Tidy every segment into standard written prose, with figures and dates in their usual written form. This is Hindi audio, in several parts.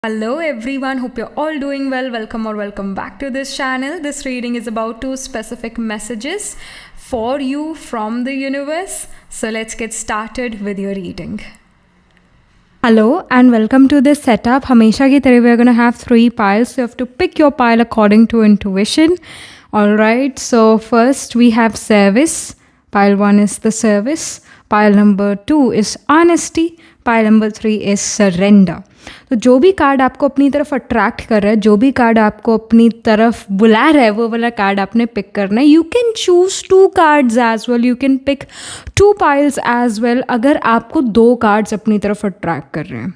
Hello everyone, hope you're all doing well. Welcome back to this channel. This reading is about two specific messages for you from the universe. So let's get started with your reading. Hello and welcome to this setup. हमेशा की तरह we're going to have 3 piles. So you have to pick your pile according to intuition. Alright, so first we have service. Pile 1 is the service. Pile number 2 is honesty. Pile number 3 is surrender. तो जो भी कार्ड आपको अपनी तरफ अट्रैक्ट कर रहा है, जो भी कार्ड आपको अपनी तरफ बुला रहा है, वो वाला कार्ड आपने पिक करना है. You can choose 2 cards as well, you can pick 2 piles as well अगर आपको 2 कार्ड्स अपनी तरफ अट्रैक्ट कर रहे हैं.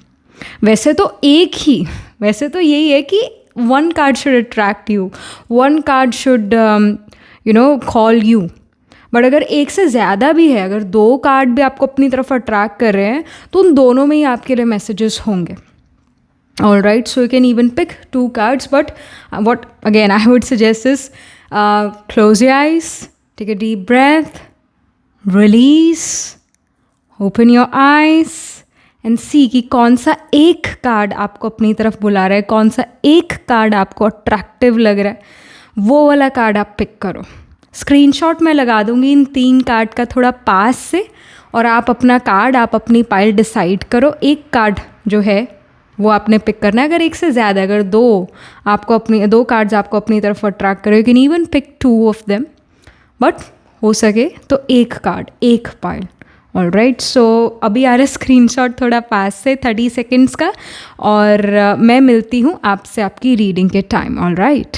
वैसे तो यही है कि 1 card should attract you, 1 card should call you. But अगर एक से ज़्यादा भी है, अगर 2 कार्ड भी आपको अपनी तरफ अट्रैक्ट कर रहे हैं, तो उन दोनों में ही आपके लिए मैसेजेस होंगे. Alright, so you can even pick 2 cards, but what again I would suggest is close your eyes, take a deep breath, release, open your eyes and see कि कौन सा एक कार्ड आपको अपनी तरफ बुला रहा है, कौन सा एक कार्ड आपको अट्रैक्टिव लग रहा है, वो वाला कार्ड आप पिक करो. स्क्रीनशॉट मैं लगा दूंगी इन 3 कार्ड का थोड़ा पास से, और आप अपना कार्ड, आप अपनी पाइल डिसाइड करो. एक कार्ड जो है वो आपने पिक करना है. अगर एक से ज़्यादा, अगर 2 कार्ड्स आपको अपनी तरफ अट्रैक्ट करो, you can even pick 2 of them, but हो सके तो एक कार्ड, एक पाइल. ऑलराइट, सो अभी आ रहा है स्क्रीनशॉट थोड़ा पास से 30 सेकेंड्स का, और मैं मिलती हूँ आपसे आपकी रीडिंग के time. Alright.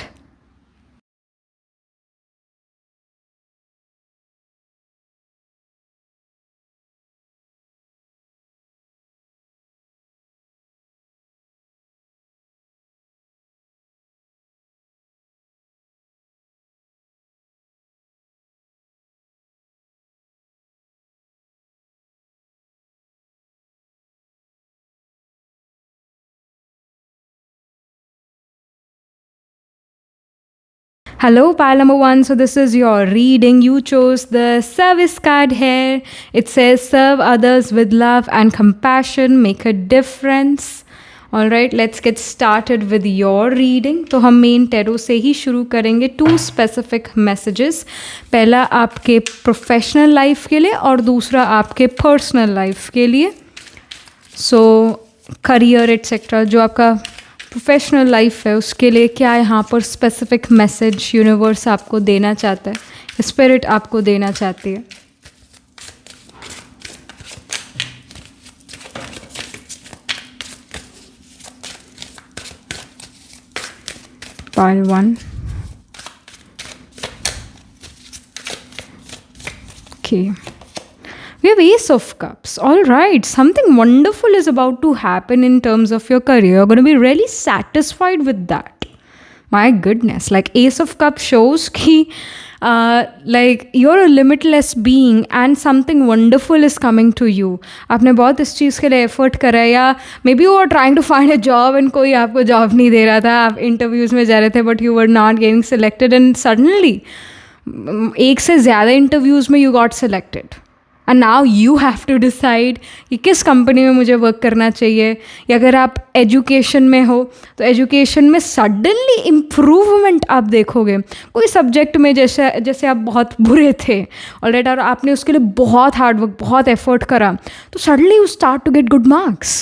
Hello, pile number 1. So this is your reading. You chose the service card here. It says serve others with love and compassion, make a difference. Alright, let's get started with your reading. तो हम मेन टेरो से ही शुरू करेंगे. 2 स्पेसिफिक मैसेजेस. पहला आपके प्रोफेशनल लाइफ के लिए और दूसरा आपके पर्सनल लाइफ के लिए. सो करियर एट्सेट्रा, जो आपका प्रोफेशनल लाइफ है उसके लिए क्या यहाँ पर स्पेसिफिक मैसेज यूनिवर्स आपको देना चाहता है, स्पिरिट आपको देना चाहती है. Pile 1. Okay. We have Ace of Cups. All right, something wonderful is about to happen in terms of your career. You're going to be really satisfied with that. My goodness, like Ace of Cups shows ki like you're a limitless being and something wonderful is coming to you. आपने बहुत इस चीज़ के लिए एफर्ट करा है, या may be you are trying to find a job and कोई आपको जॉब नहीं दे रहा था, आप इंटरव्यूज़ में जा रहे थे but you were not getting selected, and suddenly एक से ज़्यादा इंटरव्यूज़ में you got selected. And now you have to decide कि किस कंपनी में मुझे वर्क करना चाहिए. या अगर आप एजुकेशन में हो तो एजुकेशन में सडनली इम्प्रूवमेंट आप देखोगे. कोई सब्जेक्ट में जैसे आप बहुत बुरे थे ऑलराइट, और आपने उसके लिए बहुत हार्ड वर्क, बहुत एफर्ट करा, तो suddenly you start to get good marks.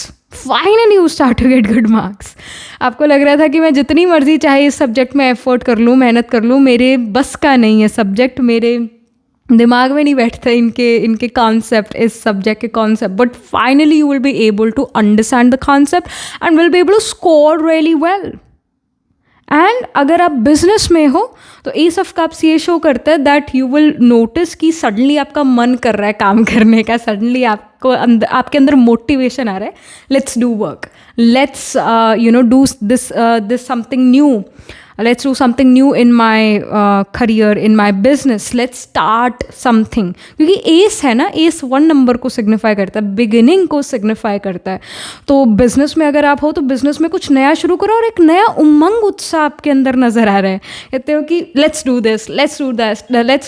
Finally you start to get good marks. आपको लग रहा था कि मैं जितनी मर्जी चाहे इस सब्जेक्ट में एफर्ट कर लूँ, मेहनत कर लूँ, मेरे बस का नहीं है सब्जेक्ट, मेरे दिमाग में नहीं बैठता इनके कॉन्सेप्ट, इस सब्जेक्ट के concept, but finally you will be able to understand the concept and will be able to score really well. And अगर आप बिजनेस में हो तो एस ऑफ कप्स ये शो करता है दैट यू विल नोटिस कि सडनली आपका मन कर रहा है काम करने का, सडनली आपके अंदर मोटिवेशन आ रहा है. Let's do work, let's do this something new, let's do something new in my career, in my business, let's start something. क्योंकि एस है ना, एस 1 नंबर को सिग्निफाई करता है, बिगिनिंग को सिग्निफाई करता है. तो बिजनेस में अगर आप हो तो बिजनेस में कुछ नया शुरू करो और एक नया उमंग, उत्साह आपके अंदर नज़र आ रहा है. कहते हो कि let's do this, let's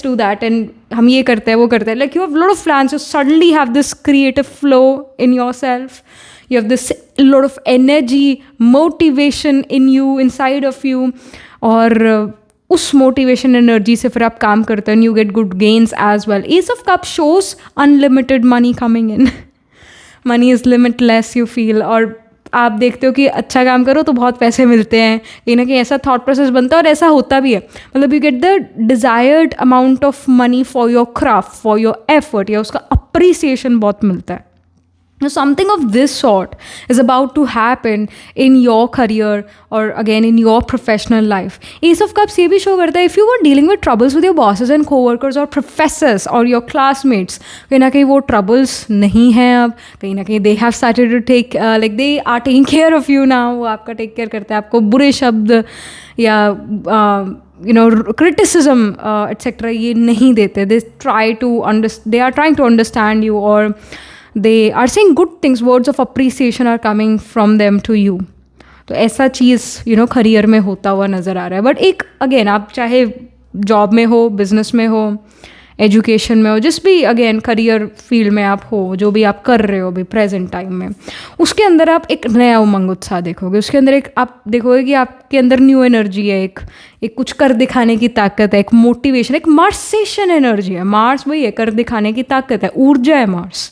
do that, and हम ये करते हैं वो करते हैं, like you have lot of plans, you suddenly have this creative flow in your self. you have this lot of energy, motivation in you, inside of you, और उस मोटिवेशन एनर्जी से फिर आप काम करते हैं, you get good gains as well. Ace of cup shows unlimited money coming in. Money is limitless, you feel. और आप देखते हो कि अच्छा काम करो तो बहुत पैसे मिलते हैं, कहीं ना कहीं ऐसा थॉट प्रोसेस बनता है और ऐसा होता भी है. मतलब you get the desired amount of money for your craft, for your effort, या उसका अप्रिसिएशन बहुत मिलता है. Now, something of this sort is about to happen in your career or again in your professional life. Ace of Cups ये भी show करता है if you were dealing with troubles with your bosses and co-workers or professors or your classmates, कहीं ना कहीं वो troubles नहीं हैं अब, कहीं ना कहीं they have started to take like they are taking care of you now. वो आपका take care करते हैं, आपको बुरे शब्द या criticism etc. ये नहीं देते. They are trying to understand you, or they are saying good things, words of appreciation are coming from them to you. तो ऐसा चीज़ करियर में होता हुआ नज़र आ रहा है. बट एक अगेन आप चाहे जॉब में हो, बिजनेस में हो, एजुकेशन में हो, जिस भी अगेन करियर फील्ड में आप हो, जो भी आप कर रहे हो अभी प्रेजेंट टाइम में, उसके अंदर आप एक नया उमंग उत्साह देखोगे. उसके अंदर एक आप देखोगे कि आपके अंदर न्यू एनर्जी है, एक कुछ कर दिखाने की ताकत है, एक मोटिवेशन, एक मार्सेशन एनर्जी है. मार्स वही है, कर दिखाने की ताकत है, ऊर्जा है मार्स.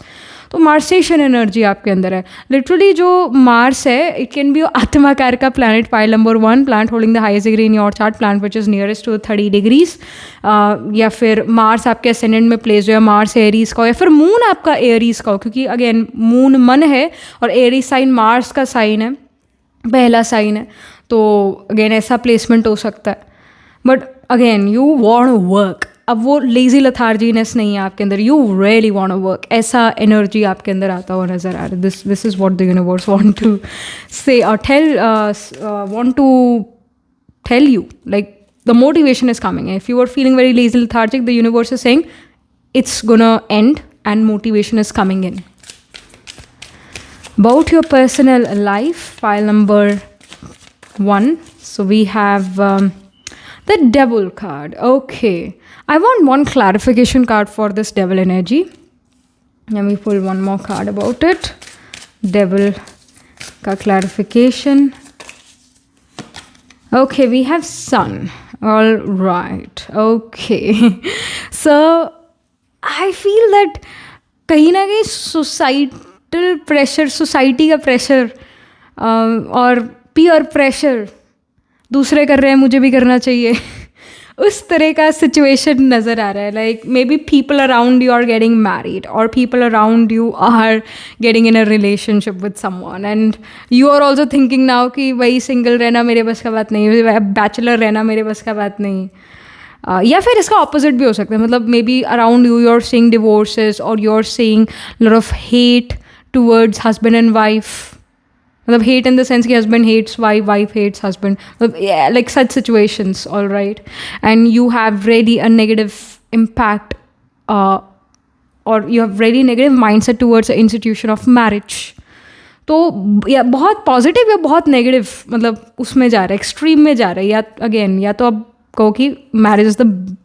तो मार्सेशन एनर्जी आपके अंदर है. लिटरली जो मार्स है, इट कैन बी आत्माकार का planet, pile number 1, planet holding the highest degree in your chart, planet which is nearest to 30 degrees. या फिर मार्स आपके असेंडेंट में प्लेस जो है, मार्स एरीज का हो, या फिर मून आपका एरीज का हो, क्योंकि अगेन मून मन है और एरीज साइन मार्स का साइन है, पहला साइन है. तो अगेन ऐसा प्लेसमेंट हो सकता है. But again you want work. अब वो लेजी लथार्जीनेस नहीं है आपके अंदर, you really want to work. ऐसा एनर्जी आपके अंदर आता हुआ नज़र आ रहा है. This is what the universe want to say और want to tell you. Like the motivation is coming. If you are feeling very lazy lethargic, the universe is saying it's gonna end and motivation is coming in. About your personal life, file number 1. So we have the Devil card. Okay, I want one clarification card for this Devil energy. Let me pull one more card about it. Devil ka clarification. Okay, we have Sun. All right. Okay. So I feel that कहीं ना कहीं सोसाइटल प्रेशर, सोसाइटी का प्रेशर और पीयर प्रेशर, दूसरे कर रहे हैं मुझे भी करना चाहिए, उस तरह का सिचुएशन नज़र आ रहा है. Like maybe people around you are getting married, और people around you are getting in a relationship with someone, and you are also thinking now कि वही सिंगल रहना मेरे बस का बात नहीं, बैचलर रहना मेरे बस का बात नहीं. या फिर इसका ऑपोजिट भी हो सकता है. मतलब maybe around you are seeing divorces, और you are seeing lot of hate towards husband and wife. मतलब हेट इन द सेंस कि husband hates wife, wife hates husband, like such situations, all right, and you have really a negative impact or you have really negative mindset towards the institution of marriage. तो या बहुत पॉजिटिव या बहुत नेगेटिव, मतलब उसमें जा रहा है, एक्सट्रीम में जा रहा है. या अगेन या तो अब कहो कि marriage is the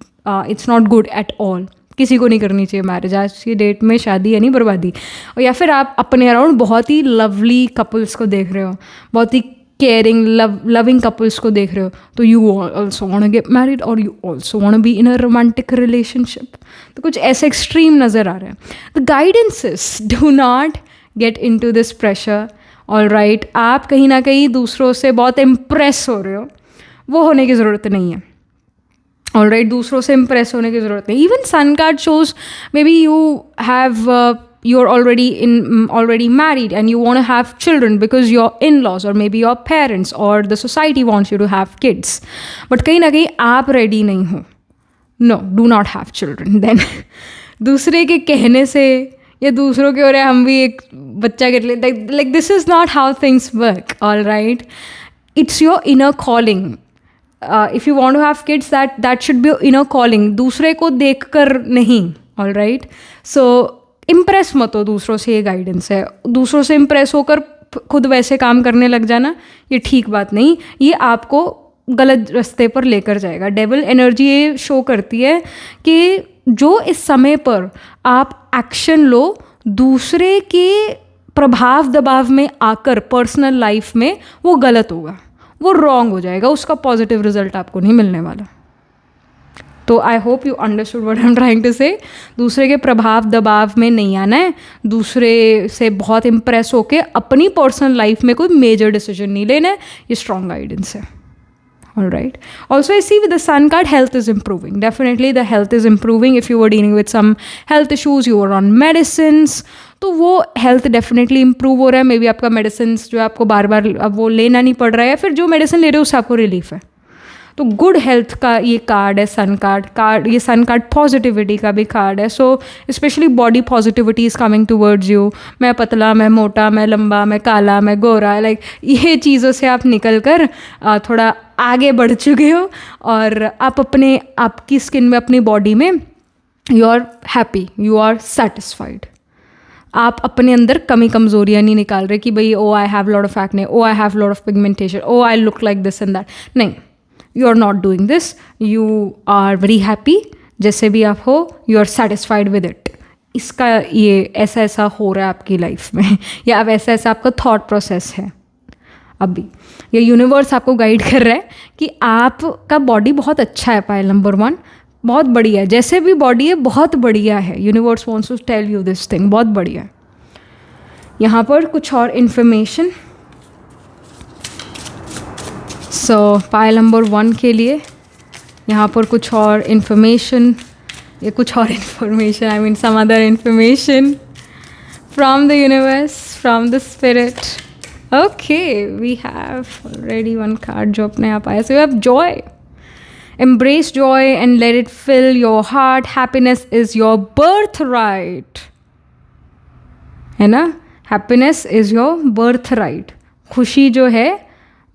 it's not good at all, किसी को नहीं करनी चाहिए मैरिज, आज की डेट में शादी यानी बर्बादी. और या फिर आप अपने अराउंड बहुत ही लवली कपल्स को देख रहे हो, बहुत ही केयरिंग लविंग कपल्स को देख रहे हो, तो you also want to get married और you also want to be in a romantic relationship. तो कुछ ऐसे एक्सट्रीम नज़र आ रहे हैं. The guidance is do not get into this pressure. All right, आप कहीं ना कहीं दूसरों से बहुत इम्प्रेस हो रहे हो, वो होने की ज़रूरत नहीं है. ऑल राइट, दूसरों से इम्प्रेस होने की ज़रूरत नहीं. Even sun card shows may be you're already married and you want to have children because your in-laws or maybe your parents or the society wants you to have kids, but kahin na kahin aap ready nahi ho. No, do not have children then. दूसरे के कहने से या दूसरों के हो रहे हम भी एक बच्चा के लिए, like this is not how things work. All right, it's your inner calling. If you want to have kids, that should be your inner calling, दूसरे को देख कर नहीं. All right, so इम्प्रेस मत हो दूसरों से, ये गाइडेंस है. दूसरों से इम्प्रेस होकर खुद वैसे काम करने लग जाना, ये ठीक बात नहीं, ये आपको गलत रास्ते पर लेकर जाएगा. डेविल एनर्जी ये शो करती है कि जो इस समय पर आप एक्शन लो दूसरे के प्रभाव दबाव में आकर पर्सनल लाइफ में वो गलत होगा, वो रॉन्ग हो जाएगा, उसका पॉजिटिव रिजल्ट आपको नहीं मिलने वाला। तो I hope you understood what I am trying to say. दूसरे के प्रभाव दबाव में नहीं आना है, दूसरे से बहुत इम्प्रेस होके अपनी पर्सनल लाइफ में कोई मेजर डिसीजन नहीं लेना है, ये स्ट्रॉन्ग गाइडेंस है। All right. Also, I see with the Sun card, health is improving. Definitely, the health is improving. If you were dealing with some health issues, you were on medicines, तो वो हेल्थ डेफिनेटली इंप्रूव हो रहा है। मे बी आपका मेडिसिन जो है आपको बार बार अब वो लेना नहीं पड़ रहा है, या फिर जो मेडिसिन ले रहे हो उससे आपको रिलीफ है। तो गुड हेल्थ का ये कार्ड है सन कार्ड। ये सन कार्ड पॉजिटिविटी का भी कार्ड है। So specially body positivity is coming towards you. मैं पतला, मैं मोटा, मैं लंबा, मैं काला, मैं गोरा, लाइक ये चीज़ों से आप निकल कर थोड़ा आगे बढ़ चुके हो, और आप अपने आपकी स्किन में, अपनी बॉडी में you are happy, you are satisfied. आप अपने अंदर कमी कमज़ोरियाँ नहीं निकाल रहे कि भाई oh I have lot of acne, oh I have lot of pigmentation, oh I look like this and that. नहीं, you are not doing this, you are very happy जैसे भी आप हो, you are satisfied with it. इसका ये ऐसा ऐसा हो रहा है आपकी लाइफ में, या अब ऐसा ऐसा आपका थॉट प्रोसेस है। अभी ये यूनिवर्स आपको गाइड कर रहा है कि आपका बॉडी बहुत अच्छा है, पायल नंबर 1 बहुत बढ़िया है, जैसे भी बॉडी है बहुत बढ़िया है। Universe wants to tell you this thing, बहुत बढ़िया है। यहाँ पर कुछ और इन्फॉर्मेशन, सो पायल नंबर 1 के लिए यहाँ पर कुछ और इन्फॉर्मेशन, ये कुछ और information, I mean some other information from the universe, from the spirit. Okay, we have already 1 card जो अपने आप आया। So you have joy. Embrace joy and let it fill your heart. Happiness is your birthright. है ना? Happiness is your birthright. खुशी जो है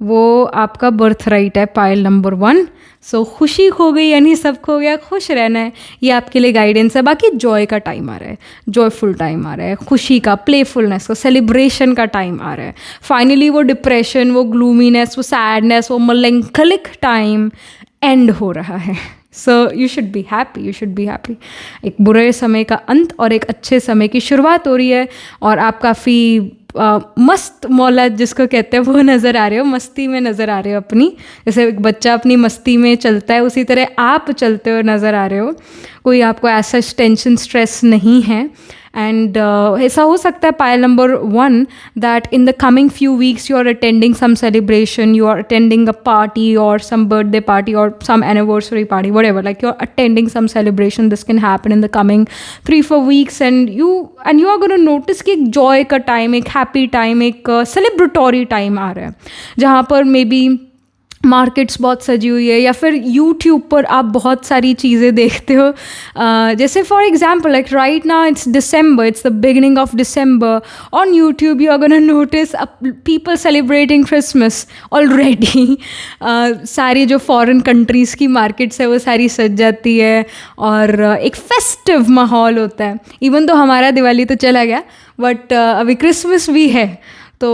वो आपका birthright है, पायल नंबर 1। सो खुशी खो गई यानी सब खो गया, खुश रहना है, ये आपके लिए गाइडेंस है। बाकी जॉय का टाइम आ रहा है, जॉयफुल टाइम आ रहा है, खुशी का, प्लेफुलनेस का, सेलिब्रेशन का टाइम आ रहा है। फाइनली वो डिप्रेशन, वो ग्लूमीनेस, वो सैडनेस, वो मलंकलिक टाइम एंड हो रहा है। So you should be happy, you should be happy. एक बुरे समय का अंत और एक अच्छे समय की शुरुआत हो रही है, और आप काफ़ी मस्त मौला जिसको कहते हैं वो नज़र आ रहे हो, मस्ती में नज़र आ रहे हो अपनी। जैसे एक बच्चा अपनी मस्ती में चलता है, उसी तरह आप चलते हुए नज़र आ रहे हो। कोई आपको ऐसा टेंशन, स्ट्रेस नहीं है। एंड ऐसा हो सकता है pile number 1 that in the coming few weeks you are attending some celebration, you are attending a party or some birthday party or some anniversary party, whatever, like you're attending some celebration. This can happen in the coming 3-4 weeks, and you are going to notice कि एक joy का time, एक happy time, एक celebratory time आ रहा है, जहाँ पर मे बी मार्केट्स बहुत सजी हुई है, या फिर यूट्यूब पर आप बहुत सारी चीज़ें देखते हो। जैसे for example, like right now it's December, it's the beginning of December. On YouTube you are gonna notice people celebrating Christmas already. सारी जो फॉरेन कंट्रीज़ की मार्केट्स है वो सारी सज जाती है, और एक फेस्टिव माहौल होता है। इवन तो हमारा दिवाली तो चला गया, बट अभी क्रिसमस भी है। तो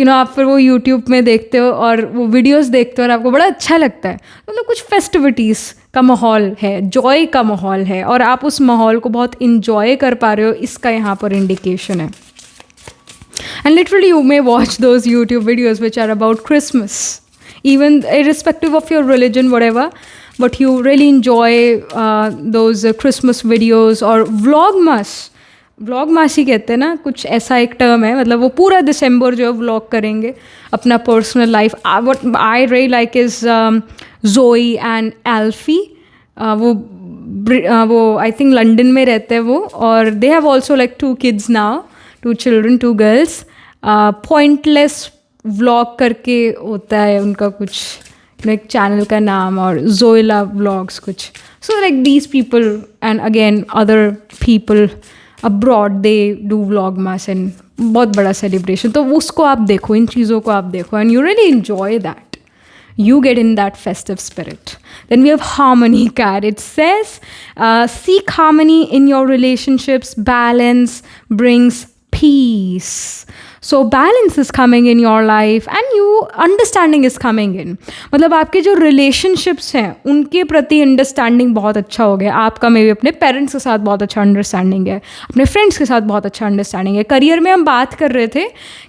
आप फिर वो यूट्यूब में देखते हो और वो वीडियोस देखते हो और आपको बड़ा अच्छा लगता है। मतलब कुछ फेस्टिविटीज़ का माहौल है, जॉय का माहौल है, और आप उस माहौल को बहुत इंजॉय कर पा रहे हो, इसका यहाँ पर इंडिकेशन है। And literally you may watch those YouTube videos which are about Christmas, even irrespective of your religion, whatever, but you really enjoy those Christmas videos or vlogmas ही कहते हैं ना, कुछ ऐसा एक टर्म है। मतलब वो पूरा दिसंबर जो है व्लॉग करेंगे अपना personal life. What I really like is जोई एंड एल्फी। वो आई थिंक लंदन में रहते हैं वो, और they have also like 2 kids now, 2 children, 2 girls। Pointless vlog करके होता है उनका कुछ एक चैनल का नाम, और जोइला व्लॉग्स कुछ। So like these people and again other people abroad, they do Vlogmas and बहुत बड़ा सेलिब्रेशन। तो उसको आप देखो, इन चीज़ों को आप देखो, and you really enjoy that, you get in that festive spirit. Then we have harmony card. It says seek harmony in your relationships, balance brings peace. So balance is coming in your life and you understanding is coming in, मतलब आपके जो रिलेशनशिप्स हैं उनके प्रति अंडरस्टैंडिंग बहुत अच्छा हो गया आपका, मे भी अपने पेरेंट्स के साथ बहुत अच्छा अंडरस्टैंडिंग है, अपने फ्रेंड्स के साथ बहुत अच्छा अंडरस्टैंडिंग है। करियर में हम बात कर रहे थे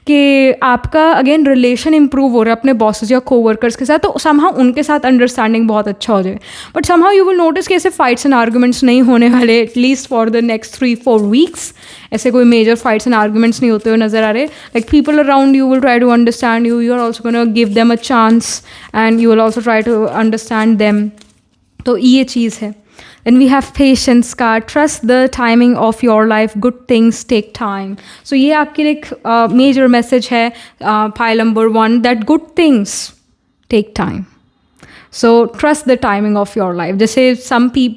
कि आपका अगेन रिलेशन इंप्रूव हो रहा है अपने बॉसेस या कोवर्कर्स के साथ, तो समहाउ उनके साथ अंडरस्टैंडिंग बहुत अच्छा हो जाए। But somehow you will notice कि ऐसे फाइट्स एंड आर्गूमेंट्स नहीं होने वाले at least for the next 3-4 weeks. ऐसे कोई मेजर फाइट्स एंड आर्गूमेंट्स नहीं होते हुए नजर आ रहे। Like people around you will try to understand you, you are also gonna give them a chance and you will also try to understand them. तो ये चीज़ है। Then we have patience card, trust the timing of your life, good things take time. So ये आपके लिए एक major message है pile number 1 that good things take time. So trust the timing of your life. जैसे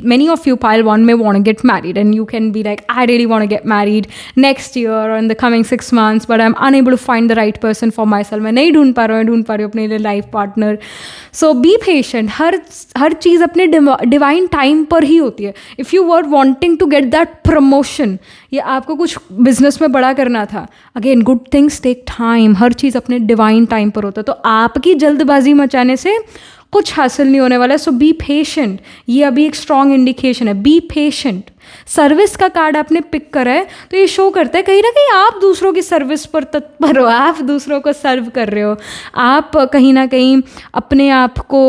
many of you pile 1 may want to get married and you can be like, I really want to get married next year or in the coming 6 months, but I'm unable to find the right person for myself. मैं नहीं ढूंढ पा रही हूँ अपने लिए life partner. So be patient. हर चीज़ अपने डिवाइन टाइम पर ही होती है। If you were wanting to get that promotion या आपको कुछ बिजनेस में बड़ा करना था, again good things take time. हर चीज़ अपने डिवाइन टाइम पर होता है। तो आपकी जल्दबाजी मचाने से कुछ हासिल नहीं होने वाला है। सो बी पेशेंट। ये अभी एक स्ट्रॉन्ग इंडिकेशन है, बी पेशेंट। सर्विस का कार्ड आपने पिक करा है तो ये शो करता है कहीं ना कहीं आप दूसरों की सर्विस पर तत्पर हो, आप दूसरों को सर्व कर रहे हो, आप कहीं ना कहीं अपने आप को,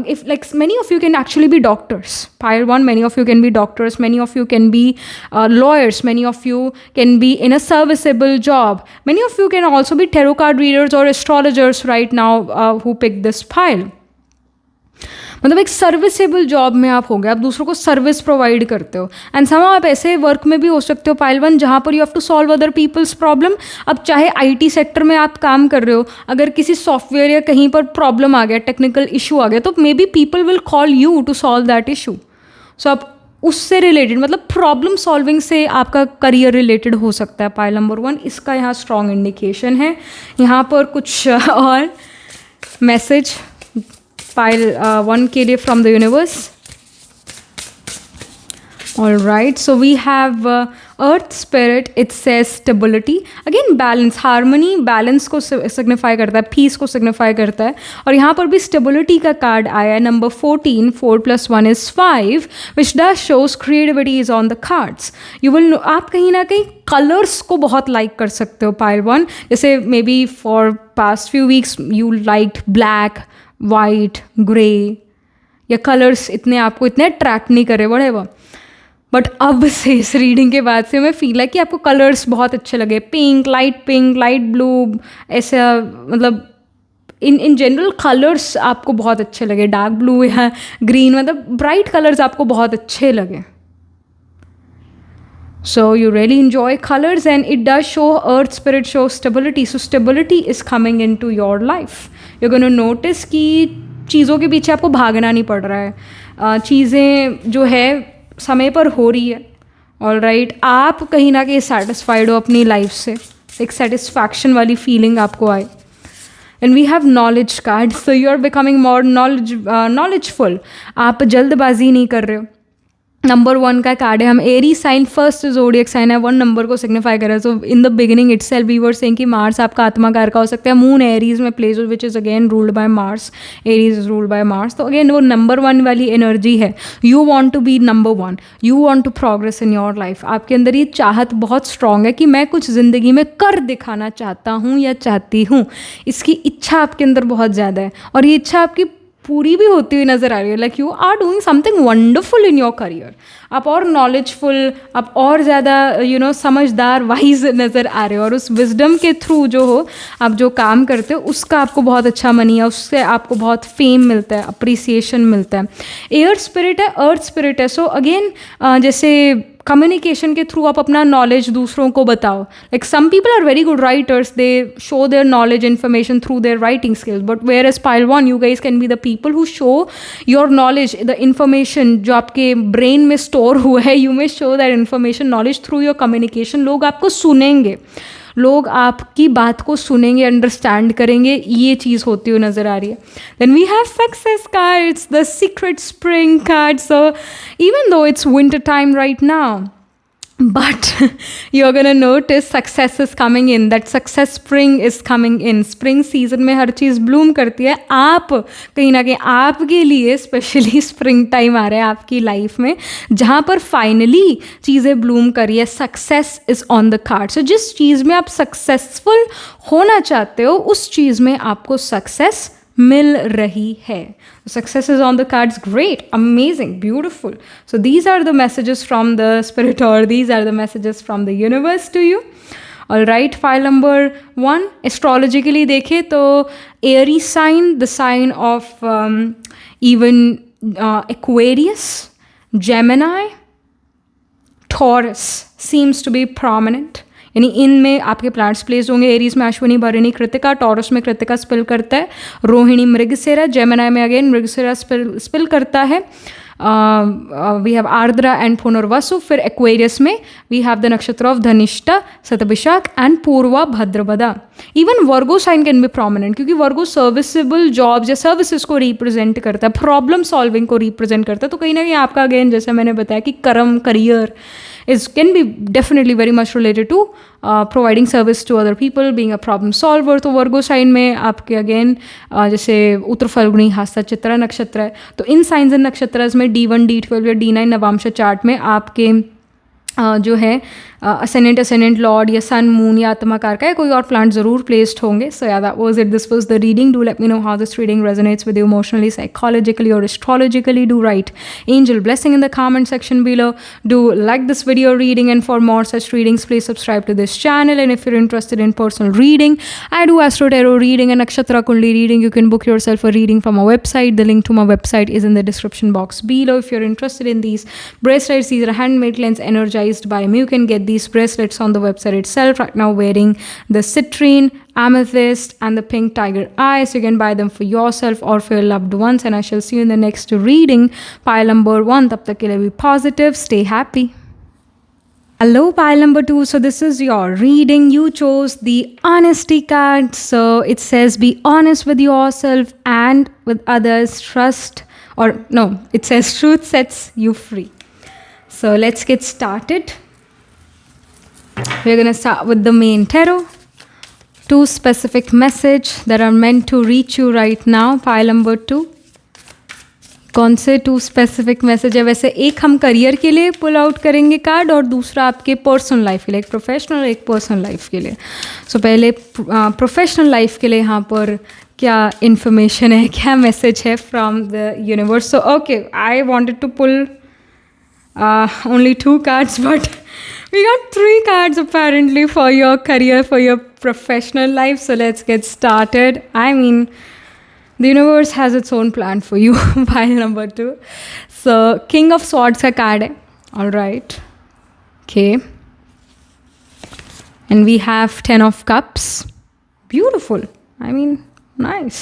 if like many of you can actually be doctors, pile 1, many of you can be doctors, many of you can be lawyers, many of you can be in a serviceable job, many of you can also be tarot card readers or astrologers right now who pick this pile. मतलब एक सर्विसेबल जॉब में आप हो गए, आप दूसरों को सर्विस प्रोवाइड करते हो। एंड समा आप ऐसे वर्क में भी हो सकते हो पाइल 1 जहाँ पर you have to solve other people's problem. अब चाहे आईटी सेक्टर में आप काम कर रहे हो, अगर किसी सॉफ्टवेयर या कहीं पर प्रॉब्लम आ गया, टेक्निकल इशू आ गया, तो maybe people will call you to solve that issue. So आप उससे रिलेटेड, मतलब प्रॉब्लम सॉल्विंग से आपका करियर रिलेटेड हो सकता है पाइल नंबर 1। इसका यहाँ स्ट्रॉन्ग इंडिकेशन है। यहाँ पर कुछ और मैसेज पाइल 1 के लिए from the universe. All right, so we have earth spirit, it says stability, again balance, harmony, balance को signify करता है, peace को signify करता है। और यहाँ पर भी stability का कार्ड आया है, number 14, 4 + 1 is 5, which does shows creativity is on the cards. You will know, आप कहीं ना कहीं कलर्स को बहुत लाइक कर सकते हो पाइल 1। जैसे may be for past few weeks you liked black, white, grey, या कलर्स इतने आपको इतने अट्रैक्ट नहीं करे whatever, बट अब से इस रीडिंग के बाद से मैं फील है कि आपको कलर्स बहुत अच्छे लगे, पिंक, लाइट ब्लू, ऐसा मतलब इन जनरल कलर्स आपको बहुत अच्छे लगे, डार्क ब्लू या ग्रीन, मतलब ब्राइट कलर्स आपको बहुत अच्छे लगे। So you really enjoy colors and it does show, earth spirit shows stability. So stability is coming into your life. You're going to notice कि चीज़ों के पीछे आपको भागना नहीं पड़ रहा है, चीज़ें जो है समय पर हो रही है। ऑल राइट, आप कहीं ना कहीं सेटिस्फाइड हो अपनी लाइफ से, एक सेटिस्फैक्शन वाली फीलिंग आपको आए। And we have knowledge card, so you are becoming more knowledgeful. आप जल्दबाजी नहीं कर रहे हो। नंबर 1 का कार्ड है, हम Aries sign, first zodiac sign है, 1 नंबर को सिग्निफाई कर रहा है। So in the beginning itself we were saying कि मार्स आपका आत्मा कार का हो सकता है, मून एरीज में place which is again ruled by Mars, Aries is ruled by Mars. तो अगेन वो नंबर 1 वाली एनर्जी है, you want to be number 1, you want to progress in your life. आपके अंदर ये चाहत बहुत स्ट्रांग है कि मैं कुछ ज़िंदगी में कर दिखाना चाहता हूँ या चाहती हूँ। इसकी इच्छा आपके अंदर बहुत ज़्यादा है और ये इच्छा आपकी पूरी भी होती हुई नज़र आ रही है। Like you are doing something wonderful in your career. आप और नॉलेजफुल, आप और ज़्यादा समझदार, वाइज नज़र आ रहे हो और उस विजडम के थ्रू जो हो आप जो काम करते हो उसका आपको बहुत अच्छा मनी है, उससे आपको बहुत फेम मिलता है, अप्रिसिएशन मिलता है। एयर स्पिरिट है, अर्थ स्पिरिट है। सो अगेन जैसे कम्युनिकेशन के थ्रू आप अपना नॉलेज दूसरों को बताओ। Like some people are very good writers, they show their knowledge information through their writing skills, but where as pile 1 you guys can be the people who show your knowledge, the information जो आपके ब्रेन में स्टोर हुआ है, you may show that information knowledge through your communication. लोग आपको सुनेंगे, लोग आपकी बात को सुनेंगे, अंडरस्टैंड करेंगे, ये चीज़ होती हुई नज़र आ रही है। Then we have success cards, the secret spring card. So even though it's winter time right now, but you're gonna notice success is coming in, that success spring is coming in. spring season में हर चीज़ bloom करती है. आप कहीं ना कहीं आपके लिए स्पेशली स्प्रिंग टाइम आ रहा है आपकी लाइफ में जहाँ पर फाइनली चीज़ें bloom करी है. Success is on the card. So जिस चीज़ में आप सक्सेसफुल होना चाहते हो उस चीज़ में आपको सक्सेस मिल रही है. Success is on the cards. Great, amazing, beautiful. So these are the messages from the spirit, or these are the messages from the universe to you. All right, file number 1. Astrologically देखें तो Aries sign, the sign of even Aquarius, Gemini, Taurus seems to be prominent. यानी इनमें आपके प्लांट्स प्लेस होंगे. एरीज में अश्विनी, भरणी, कृतिका. टॉरस में कृतिका स्पिल करता है. रोहिणी, मृगशिरा. जेमिनी में अगेन मृगशिरा स्पिल करता है. We have Ardra and Punarvasu. फिर एक्वेरियस में we have the nakshatra of Dhanishta, Shatabhisha and Purva Bhadrapada. Even Virgo sign can be prominent क्योंकि वर्गो सर्विसेबल जॉब्स या सर्विसेज को रिप्रेजेंट करता है, प्रॉब्लम सॉल्विंग को रिप्रेजेंट करता है. तो कहीं ना कहीं आपका अगेन जैसे मैंने बताया कि कर्म, career can be definitely very much related to providing service to other people, being a problem solver. तो वर्गो साइन में आपके अगेन जैसे उत्तर फल्गुनी, हस्ता, चित्रा नक्षत्र है. तो इन साइंस एंड नक्षत्र में D1, D12 या D9 नवांश चार्ट में आपके जो है असेंडेंट लॉर्ड या सन, मून या आत्माकार का या कोई और प्लांट ज़रूर प्लेस्ड होंगे. So yeah that was it. This was the reading. Do let me know how this reading resonates with you emotionally, psychologically और astrologically. Do write angel blessing in the comment section below. Do like this video reading, and for more such readings please subscribe to this channel. And if you're interested in personal reading, I do astro tarot reading and nakshatra kundli reading. You can book yourself a reading from our website. The link to my website is in the description box below. If you're interested in these bracelets, these are handmade cleansed energized by me. You can get these bracelets on the website itself. Right now wearing the citrine, amethyst and the pink tiger eye, so you can buy them for yourself or for your loved ones. And I shall see you in the next reading, pile number 1. Tab tak ke liye be positive, stay happy. Hello, pile number 2. So this is your reading. You chose the honesty card. So it says be honest with yourself and with others. Trust, or no, it says truth sets you free. So let's get started. We're going to start with the main tarot. 2 specific message that are meant to reach you right now. Pile number 2. कौन से 2 स्पेसिफिक मैसेज है? वैसे एक हम करियर के लिए पुल आउट करेंगे कार्ड और दूसरा आपके पर्सनल लाइफ के लिए, एक प्रोफेशनल एक पर्सनल लाइफ के लिए. सो पहले प्रोफेशनल लाइफ के लिए यहाँ पर क्या इन्फॉर्मेशन है, क्या मैसेज है from the universe. So okay, I wanted to pull only 2 cards, but we got 3 cards apparently for your career, for your professional life. So let's get started. I mean, the universe has its own plan for you. Pile number 2. So King of Swords ka card hai. All right. Okay. And we have 10 of Cups. Beautiful. I mean, nice.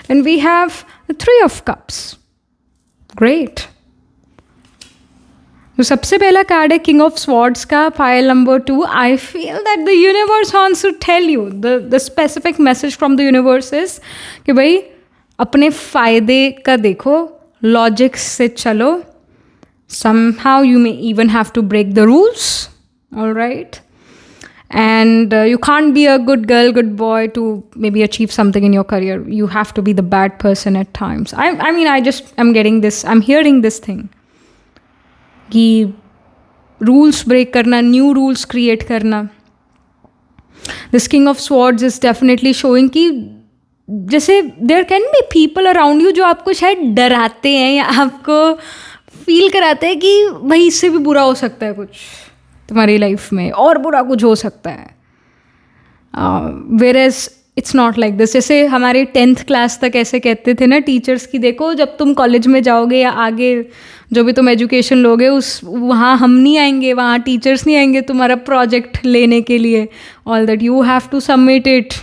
And we have the 3 of Cups. Great. तो सबसे पहला कार्ड है किंग ऑफ स्वॉर्ड्स का, pile number 2. I feel that the universe wants to tell you the specific message from the universe is कि भाई अपने फ़ायदे का देखो, लॉजिक से चलो. Somehow you may even have to break the rules. Alright. And you can't be a good girl, good boy to maybe achieve something in your career. You have to be the bad person at times. I mean, I'm getting this, I'm hearing this thing. कि रूल्स ब्रेक करना, न्यू रूल्स क्रिएट करना. This king of swords is definitely showing कि जैसे there can be people around you जो आपको शायद डराते हैं या आपको फील कराते हैं कि भाई इससे भी बुरा हो सकता है, कुछ तुम्हारी लाइफ में और बुरा कुछ हो सकता है. Whereas it's not like this. जैसे हमारे 10th क्लास तक ऐसे कहते थे ना टीचर्स की, देखो जब तुम कॉलेज में जाओगे या आगे जो भी तुम एजुकेशन लोगे उस वहाँ हम नहीं आएंगे, वहाँ टीचर्स नहीं आएंगे तुम्हारा प्रोजेक्ट लेने के लिए. All that you have to submit it,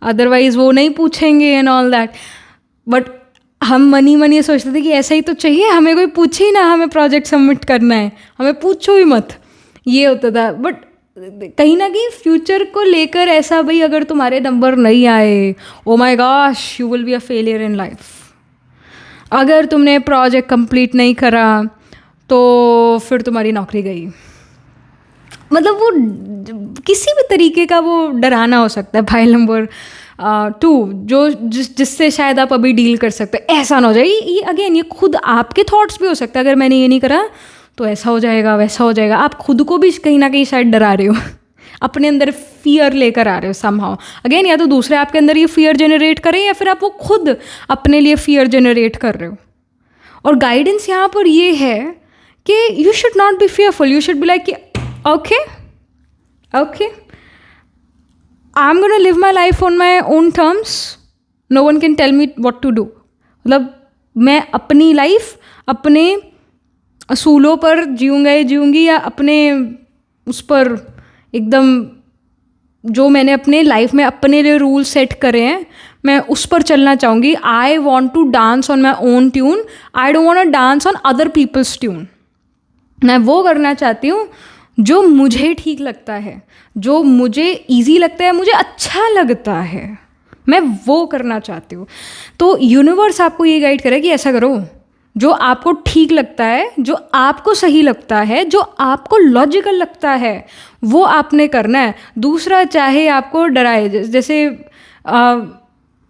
otherwise वो नहीं पूछेंगे एंड ऑल दैट. बट हम मनी सोचते थे कि ऐसा ही तो चाहिए, हमें कोई पूछे ही ना, हमें प्रोजेक्ट सबमिट करना है, हमें पूछो ही मत, ये होता था. बट कहीं ना कहीं फ्यूचर को लेकर ऐसा, भाई अगर तुम्हारे नंबर नहीं आए, ओ my gosh, you will be a failure in life. अगर तुमने प्रोजेक्ट कंप्लीट नहीं करा तो फिर तुम्हारी नौकरी गई. मतलब वो किसी भी तरीके का वो डराना हो सकता है। फाइल नंबर 2 जो जिससे शायद आप अभी डील कर सकते हैं, ऐसा ना हो जाए। ये अगेन ये खुद आपके थॉट्स भी हो सकते हैं, अगर मैंने ये नहीं करा तो ऐसा हो जाएगा वैसा हो जाएगा। आप खुद को भी कहीं ना कहीं शायद डरा रहे हो अपने अंदर फियर लेकर आ रहे हो समहाउ। अगेन या तो दूसरे आपके अंदर ये फियर जनरेट करें या फिर आप वो खुद अपने लिए फियर जनरेट कर रहे हो। और गाइडेंस यहाँ पर ये है कि you should not be fearful, you should be like okay I am gonna live my life on my own terms, no one can tell me what to do. मतलब मैं अपनी लाइफ अपने असूलों पर जीऊँगी या अपने उस पर एकदम जो मैंने अपने लाइफ में अपने लिए रूल सेट करे हैं मैं उस पर चलना चाहूँगी। I want to dance on my own tune, I don't want to dance on other people's tune. मैं वो करना चाहती हूँ जो मुझे ठीक लगता है, जो मुझे ईजी लगता है, मुझे अच्छा लगता है, मैं वो करना चाहती हूँ। तो यूनिवर्स आपको ये गाइड करे कि ऐसा करो जो आपको ठीक लगता है, जो आपको सही लगता है, जो आपको लॉजिकल लगता है, वो आपने करना है। दूसरा चाहे आपको डराए, जैसे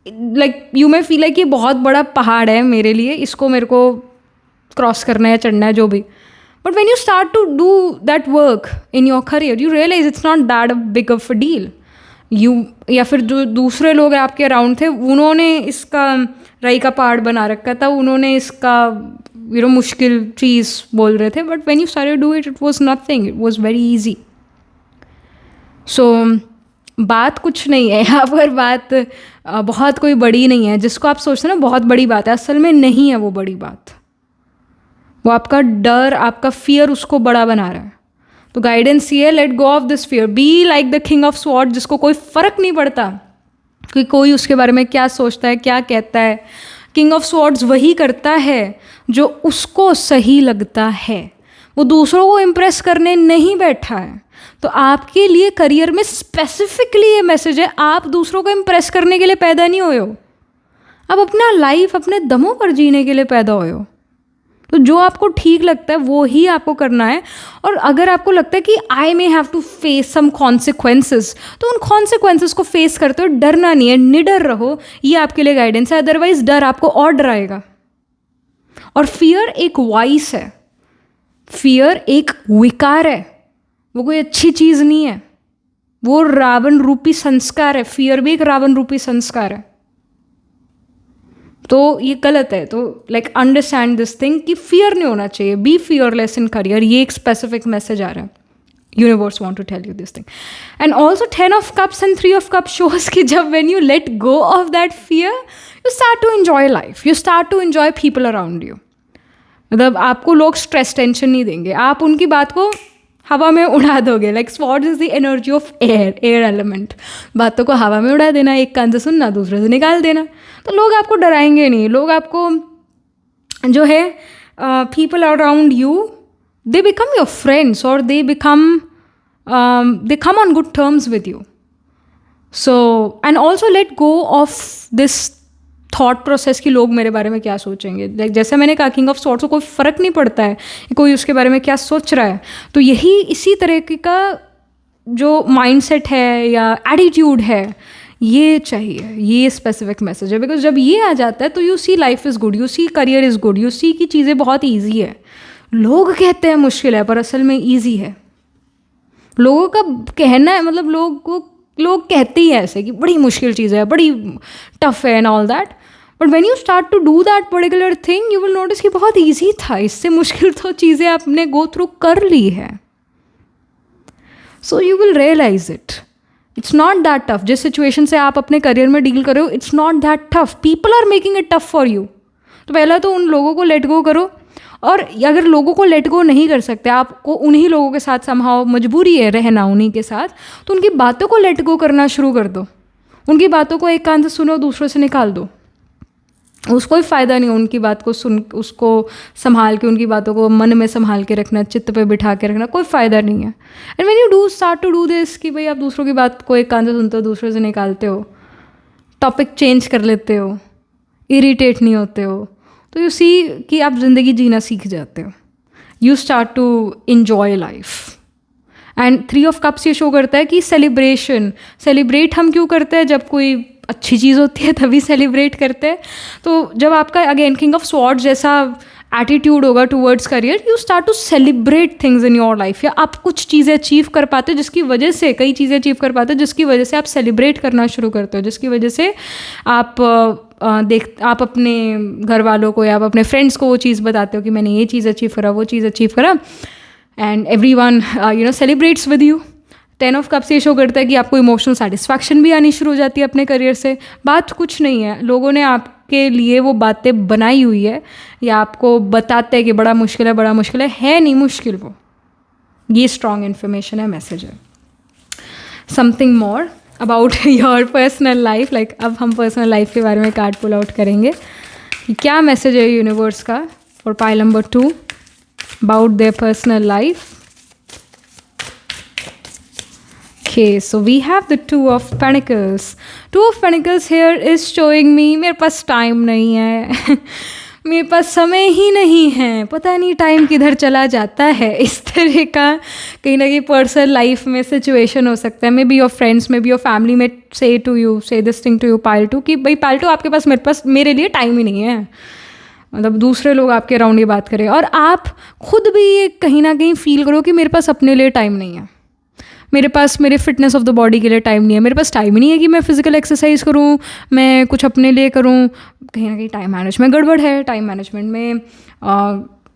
like you may feel like ये बहुत बड़ा पहाड़ है मेरे लिए, इसको मेरे को क्रॉस करना है, चढ़ना है, जो भी। But when you start to do that work in your career you realize it's not that big of a deal. या फिर जो दूसरे लोग आपके अराउंड थे उन्होंने इसका राई का पहाड़ बना रखा था, उन्होंने इसका मुश्किल चीज़ बोल रहे थे। But when you started do it was nothing, it was very easy. So बात कुछ नहीं है यहाँ पर, बात बहुत कोई बड़ी नहीं है। जिसको आप सोचते हैं ना बहुत बड़ी बात है, असल में नहीं है वो बड़ी बात। वो आपका डर, आपका फियर उसको बड़ा बना रहा है। तो गाइडेंस ये है, late go of this fear, be like the king of sword, जिसको कोई फ़र्क नहीं पड़ता कि कोई उसके बारे में क्या सोचता है, क्या कहता है। किंग ऑफ स्वॉर्ड्स वही करता है जो उसको सही लगता है, वो दूसरों को इम्प्रेस करने नहीं बैठा है। तो आपके लिए करियर में स्पेसिफिकली ये मैसेज है, आप दूसरों को इम्प्रेस करने के लिए पैदा नहीं हुए हो, आप अपना लाइफ अपने दमों पर जीने के लिए पैदा हुए हो। तो जो आपको ठीक लगता है वो ही आपको करना है। और अगर आपको लगता है कि I may have to face some consequences, तो उन कॉन्सिक्वेंसेस को फेस करते हो डरना नहीं है, निडर रहो। ये आपके लिए गाइडेंस है। अदरवाइज डर आपको और डराएगा। और फियर एक वाइस है, फियर एक विकार है, वो कोई अच्छी चीज़ नहीं है, वो रावण रूपी संस्कार है। फियर भी एक रावण रूपी संस्कार है। तो ये गलत है। तो लाइक अंडरस्टैंड दिस थिंग कि फियर नहीं होना चाहिए, बी फियरलेस इन करियर। ये एक स्पेसिफिक मैसेज आ रहा है, universe want to tell you this thing. And also 10 of cups and 3 of cups shows कि जब when you let go of that fear you start to enjoy life, you start to enjoy people around you. मतलब आपको लोग स्ट्रेस टेंशन नहीं देंगे, आप उनकी बात को हवा में उड़ा दोगे। Like swords is the energy of air, air element. बातों को हवा में उड़ा देना, एक कान से सुनना दूसरे से निकाल देना। तो लोग आपको डराएंगे नहीं, लोग आपको जो है people around you they become your friends और they come on good terms with you. So and also let go of this thought process कि लोग मेरे बारे में क्या सोचेंगे। लाइक जैसे मैंने कहा किंग ऑफ स्वॉर्ड्स को कोई फ़र्क नहीं पड़ता है कि कोई उसके बारे में क्या सोच रहा है। तो यही इसी तरह का जो माइंडसेट है या एटीट्यूड है ये चाहिए, ये स्पेसिफिक मैसेज है। बिकॉज जब ये आ जाता है तो you see life is good, you see career is good, you see की चीज़ें बहुत ईजी है। लोग कहते हैं मुश्किल है पर असल में ईजी है। लोगों का कहना है, मतलब लोग कहते ही हैं ऐसे कि बड़ी मुश्किल चीज़ है, बड़ी टफ है and all that. But when you start to do that particular thing you will notice कि बहुत ईजी था, इससे मुश्किल तो चीज़ें आपने गो थ्रू कर ली है। So you will realize it's not that tough. जिस सिचुएशन से आप अपने करियर में डील करो it's not that tough, people are making it tough for you. तो पहला तो उन लोगों को लेट गो करो। और अगर लोगों को लेट गो नहीं कर सकते, आपको उन्हीं लोगों के साथ समहाउ मजबूरी है रहना उन्हीं के साथ, तो उनकी बातों को लेट गो करना शुरू कर दो। उनकी बातों को एक कान से सुनो, दूसरों से निकाल दो। उसको कोई फ़ायदा नहीं उनकी बात को सुन, उसको संभाल के, उनकी बातों को मन में संभाल के रखना, चित्त पे बिठा के रखना, कोई फ़ायदा नहीं है। And when you start to do this कि भाई आप दूसरों की बात को एक कान से सुनते हो, दूसरों से निकालते हो, टॉपिक चेंज कर लेते हो, इरिटेट नहीं होते हो, तो यू सी कि आप ज़िंदगी जीना सीख जाते हो। You start to enjoy life and 3 of cups ये शो करता है कि सेलिब्रेट हम क्यों करते हैं, जब कोई अच्छी चीज़ होती है तभी सेलिब्रेट करते हैं. तो जब आपका अगेन किंग ऑफ स्वॉर्ड्स जैसा एटीट्यूड होगा towards career, you start to celebrate things in your life. या आप कुछ चीज़ें अचीव कर पाते हो जिसकी वजह से, कई चीज़ें अचीव कर पाते हो जिसकी वजह से आप सेलिब्रेट करना शुरू करते हो, जिसकी वजह से आप आप अपने घर वालों को या आप अपने फ्रेंड्स को वो चीज़ बताते हो कि मैंने ये चीज़ अचीव करा, वो चीज़ अचीव करा, and everyone celebrates with you. 10 of cups ये शो करता है कि आपको इमोशनल सेटिस्फैक्शन भी आनी शुरू हो जाती है अपने करियर से. बात कुछ नहीं है, लोगों ने आपके लिए वो बातें बनाई हुई है या आपको बताते हैं कि बड़ा मुश्किल है नहीं मुश्किल वो. ये स्ट्रॉन्ग इन्फॉर्मेशन है, मैसेज है. Something more about your personal life, like अब हम पर्सनल लाइफ के बारे में कार्ड पुल आउट करेंगे कि क्या मैसेज है यूनिवर्स का for pile number 2 about their personal life. Okay, so we have the 2 of Pentacles. 2 of Pentacles here is showing me मेरे पास टाइम नहीं है मेरे पास समय ही नहीं है, पता नहीं टाइम किधर चला जाता है. इस तरह का कहीं ना कहीं पर्सनल लाइफ में सिचुएशन हो सकता है. May be your friends, may be your family में से this thing to you pile 2 कि भाई पाइल 2 आपके पास मेरे लिए टाइम ही नहीं है. मतलब दूसरे लोग आपके अराउंड ये बात करें और आप खुद भी ये कहीं ना कहीं फील करो कि मेरे पास अपने लिए टाइम नहीं है, मेरे पास मेरे फिटनेस ऑफ द बॉडी के लिए टाइम नहीं है, मेरे पास टाइम ही नहीं है कि मैं फिजिकल एक्सरसाइज करूँ, मैं कुछ अपने लिए करूँ. कहीं ना कहीं टाइम मैनेजमेंट गड़बड़ है. टाइम मैनेजमेंट में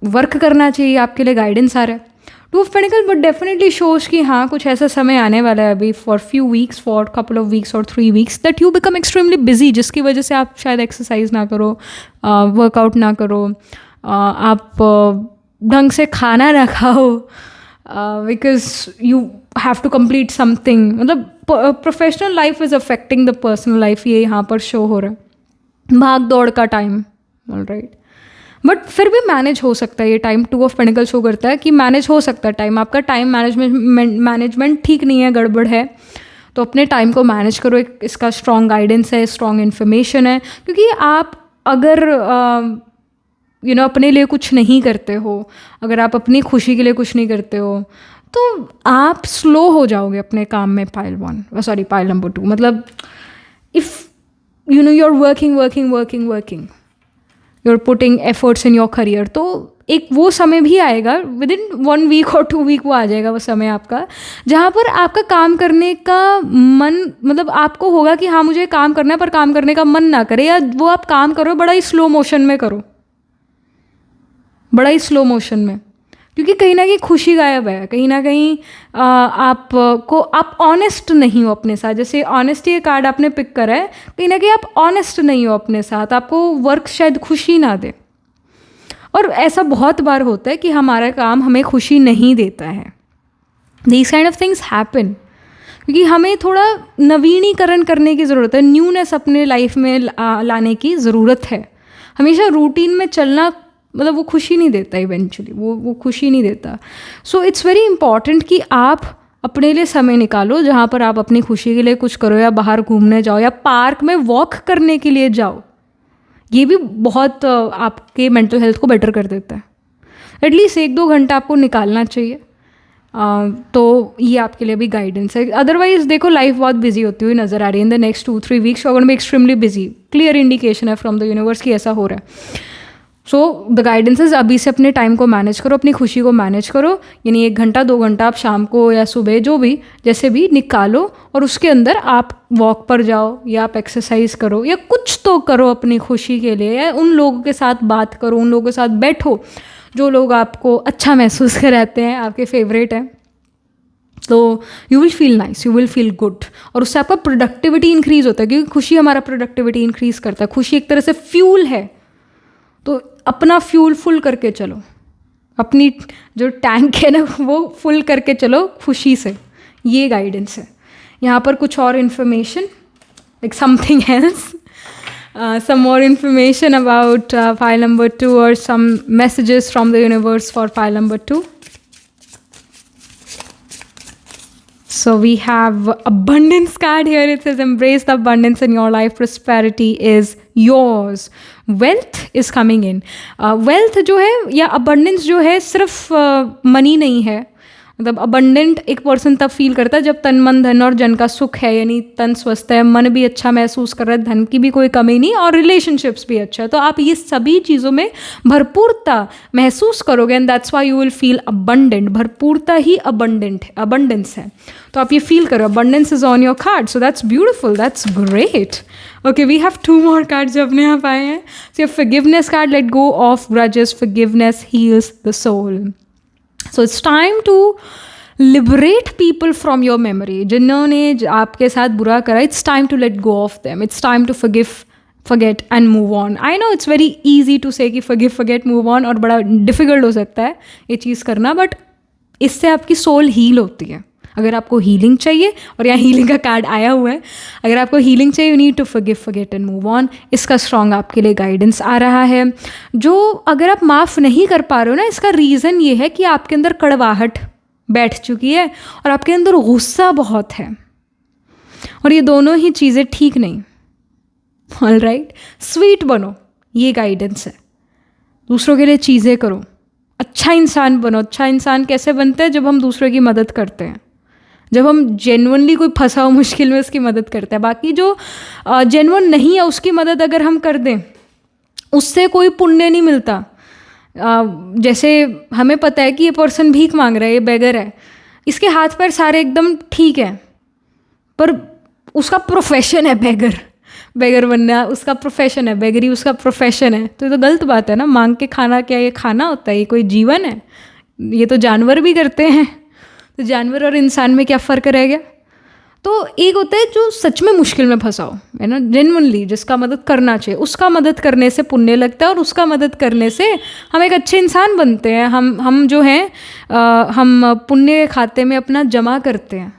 वर्क करना चाहिए, आपके लिए गाइडेंस आ रहा है. 2 of pentacle but definitely shows कि हाँ कुछ ऐसा समय आने वाला है अभी for few weeks, for couple of weeks और 3 weeks that you become extremely busy, जिसकी वजह से आप शायद एक्सरसाइज ना करो, वर्कआउट ना करो, आप ढंग से खाना ना खाओ, because you have to complete something. मतलब professional life is affecting the personal life, ये यहाँ पर शो हो रहा है. भाग दौड़ का टाइम, ऑलराइट, बट फिर भी मैनेज हो सकता है ये टाइम. 2 ऑफ पेंटिकल शो करता है कि मैनेज हो सकता है टाइम. आपका टाइम मैनेजमेंट ठीक नहीं है, गड़बड़ है, तो अपने टाइम को मैनेज करो. एक इसका स्ट्रॉन्ग गाइडेंस है, स्ट्रॉन्ग इन्फॉर्मेशन है, क्योंकि आप अगर अपने लिए कुछ नहीं करते हो, अगर आप अपनी खुशी के लिए कुछ नहीं करते हो, तो आप स्लो हो जाओगे अपने काम में. पाइल नंबर 2 मतलब if you are working, you are putting efforts in your career, तो एक वो समय भी आएगा विद इन 1 वीक और 2 वीक वो आ जाएगा वो समय आपका, जहाँ पर आपका काम करने का मन, मतलब आपको होगा कि हाँ मुझे काम करना है, पर काम करने का मन ना करे, या वो आप काम करो बड़ा ही स्लो मोशन में करो, बड़ा ही स्लो मोशन में, क्योंकि कहीं ना कहीं खुशी गायब है. कहीं ना कहीं आप ऑनेस्ट नहीं हो अपने साथ. जैसे ऑनेस्टी ये कार्ड आपने पिक करा है, कहीं ना कहीं आप ऑनेस्ट नहीं हो अपने साथ, आपको वर्क शायद खुशी ना दे. और ऐसा बहुत बार होता है कि हमारा काम हमें खुशी नहीं देता है. These kind of things happen क्योंकि हमें थोड़ा नवीनीकरण करने की ज़रूरत है, न्यूनेस अपने लाइफ में लाने की ज़रूरत है. हमेशा रूटीन में चलना मतलब वो खुशी नहीं देता, इवेंचुअली वो खुशी नहीं देता. सो इट्स वेरी इंपॉर्टेंट कि आप अपने लिए समय निकालो जहाँ पर आप अपनी खुशी के लिए कुछ करो, या बाहर घूमने जाओ, या पार्क में वॉक करने के लिए जाओ. ये भी बहुत आपके मेंटल हेल्थ को बेटर कर देता है. एटलीस्ट 1-2 घंटा आपको निकालना चाहिए. तो ये आपके लिए भी गाइडेंस है. अदरवाइज देखो लाइफ बहुत बिजी होती हुई नज़र आ रही है. In the next 2-3 weeks you are going to be extremely busy. Clear indication है फ्रॉम द यूनिवर्स कि ऐसा हो रहा है. सो द गाइडेंस इज अभी से अपने टाइम को मैनेज करो, अपनी खुशी को मैनेज करो. यानी 1 घंटा 2 घंटा आप शाम को या सुबह जो भी जैसे भी निकालो, और उसके अंदर आप वॉक पर जाओ, या आप एक्सरसाइज करो, या कुछ तो करो अपनी खुशी के लिए, या उन लोगों के साथ बात करो, उन लोगों के साथ बैठो जो लोग आपको अच्छा महसूस कराते हैं, आपके फेवरेट हैं. तो you will feel nice, you will feel good, और उससे आपका प्रोडक्टिविटी इंक्रीज होता है, क्योंकि खुशी हमारा प्रोडक्टिविटी इंक्रीज करता है. खुशी एक तरह से फ्यूल है, तो अपना फ्यूल फुल करके चलो, अपनी जो टैंक है ना वो फुल करके चलो खुशी से. ये गाइडेंस है. यहाँ पर कुछ और information, like something else, some more information about file number 2, or some messages from the universe for file number 2. So we have abundance card here. It says embrace the abundance in your life. Prosperity is yours. Wealth is coming in. Wealth जो है या abundance जो है सिर्फ money नहीं है. मतलब अबंडेंट एक पर्सन तब फील करता है जब तन मन धन और जन का सुख है, यानी तन स्वस्थ है, मन भी अच्छा महसूस कर रहा है, धन की भी कोई कमी नहीं और रिलेशनशिप्स भी अच्छा है। तो आप ये सभी चीज़ों में भरपूरता महसूस करोगे and that's why you will feel abundant. भरपूरता ही अबंडेंट है, अबंडेंस है। तो आप ये फील करो, abundance is on your card, so that's beautiful, that's great. Okay, we have 2 more card जो अपने यहाँ आए हैं। So forgiveness card, let go of grudges, forgiveness heals the soul. So it's time to liberate people from your memory. जिन्होंने आपके साथ बुरा करा, it's time to let go of them, it's time to forgive, forget and move on. I know it's very easy to say कि फॉरगिव, फॉरगेट, मूव ऑन, और बड़ा डिफिकल्ट हो सकता है ये चीज़ करना, बट इससे आपकी सोल हील होती है। अगर आपको हीलिंग चाहिए, और यहाँ हीलिंग का कार्ड आया हुआ है, अगर आपको हीलिंग चाहिए, you need to forgive, forget and move on. इसका स्ट्रॉन्ग आपके लिए गाइडेंस आ रहा है। जो अगर आप माफ़ नहीं कर पा रहे हो ना, इसका रीज़न ये है कि आपके अंदर कड़वाहट बैठ चुकी है और आपके अंदर गुस्सा बहुत है, और ये दोनों ही चीज़ें ठीक नहीं। ऑलराइट, स्वीट बनो, ये गाइडेंस है। दूसरों के लिए चीज़ें करो, अच्छा इंसान बनो। अच्छा इंसान कैसे बनते हैं? जब हम दूसरों की मदद करते हैं, जब हम जेन्युइनली कोई फंसा हो मुश्किल में उसकी मदद करते हैं। बाकी जो जेन्युइन नहीं है उसकी मदद अगर हम कर दें, उससे कोई पुण्य नहीं मिलता। जैसे हमें पता है कि ये पर्सन भीख मांग रहा है, ये बेगर है, इसके हाथ पैर सारे एकदम ठीक है, पर उसका प्रोफेशन है बेगर बनना, उसका प्रोफेशन है, बेगरी उसका प्रोफेशन है, तो ये तो गलत बात है ना। मांग के खाना क्या ये खाना होता है? ये कोई जीवन है? ये तो जानवर भी करते हैं। तो जानवर और इंसान में क्या फ़र्क रह गया? तो एक होता है जो सच में मुश्किल में फंसा हो, है ना, जेन्युइनली जिसका मदद करना चाहिए, उसका मदद करने से पुण्य लगता है, और उसका मदद करने से हम एक अच्छे इंसान बनते हैं। हम जो हैं हम पुण्य के खाते में अपना जमा करते हैं।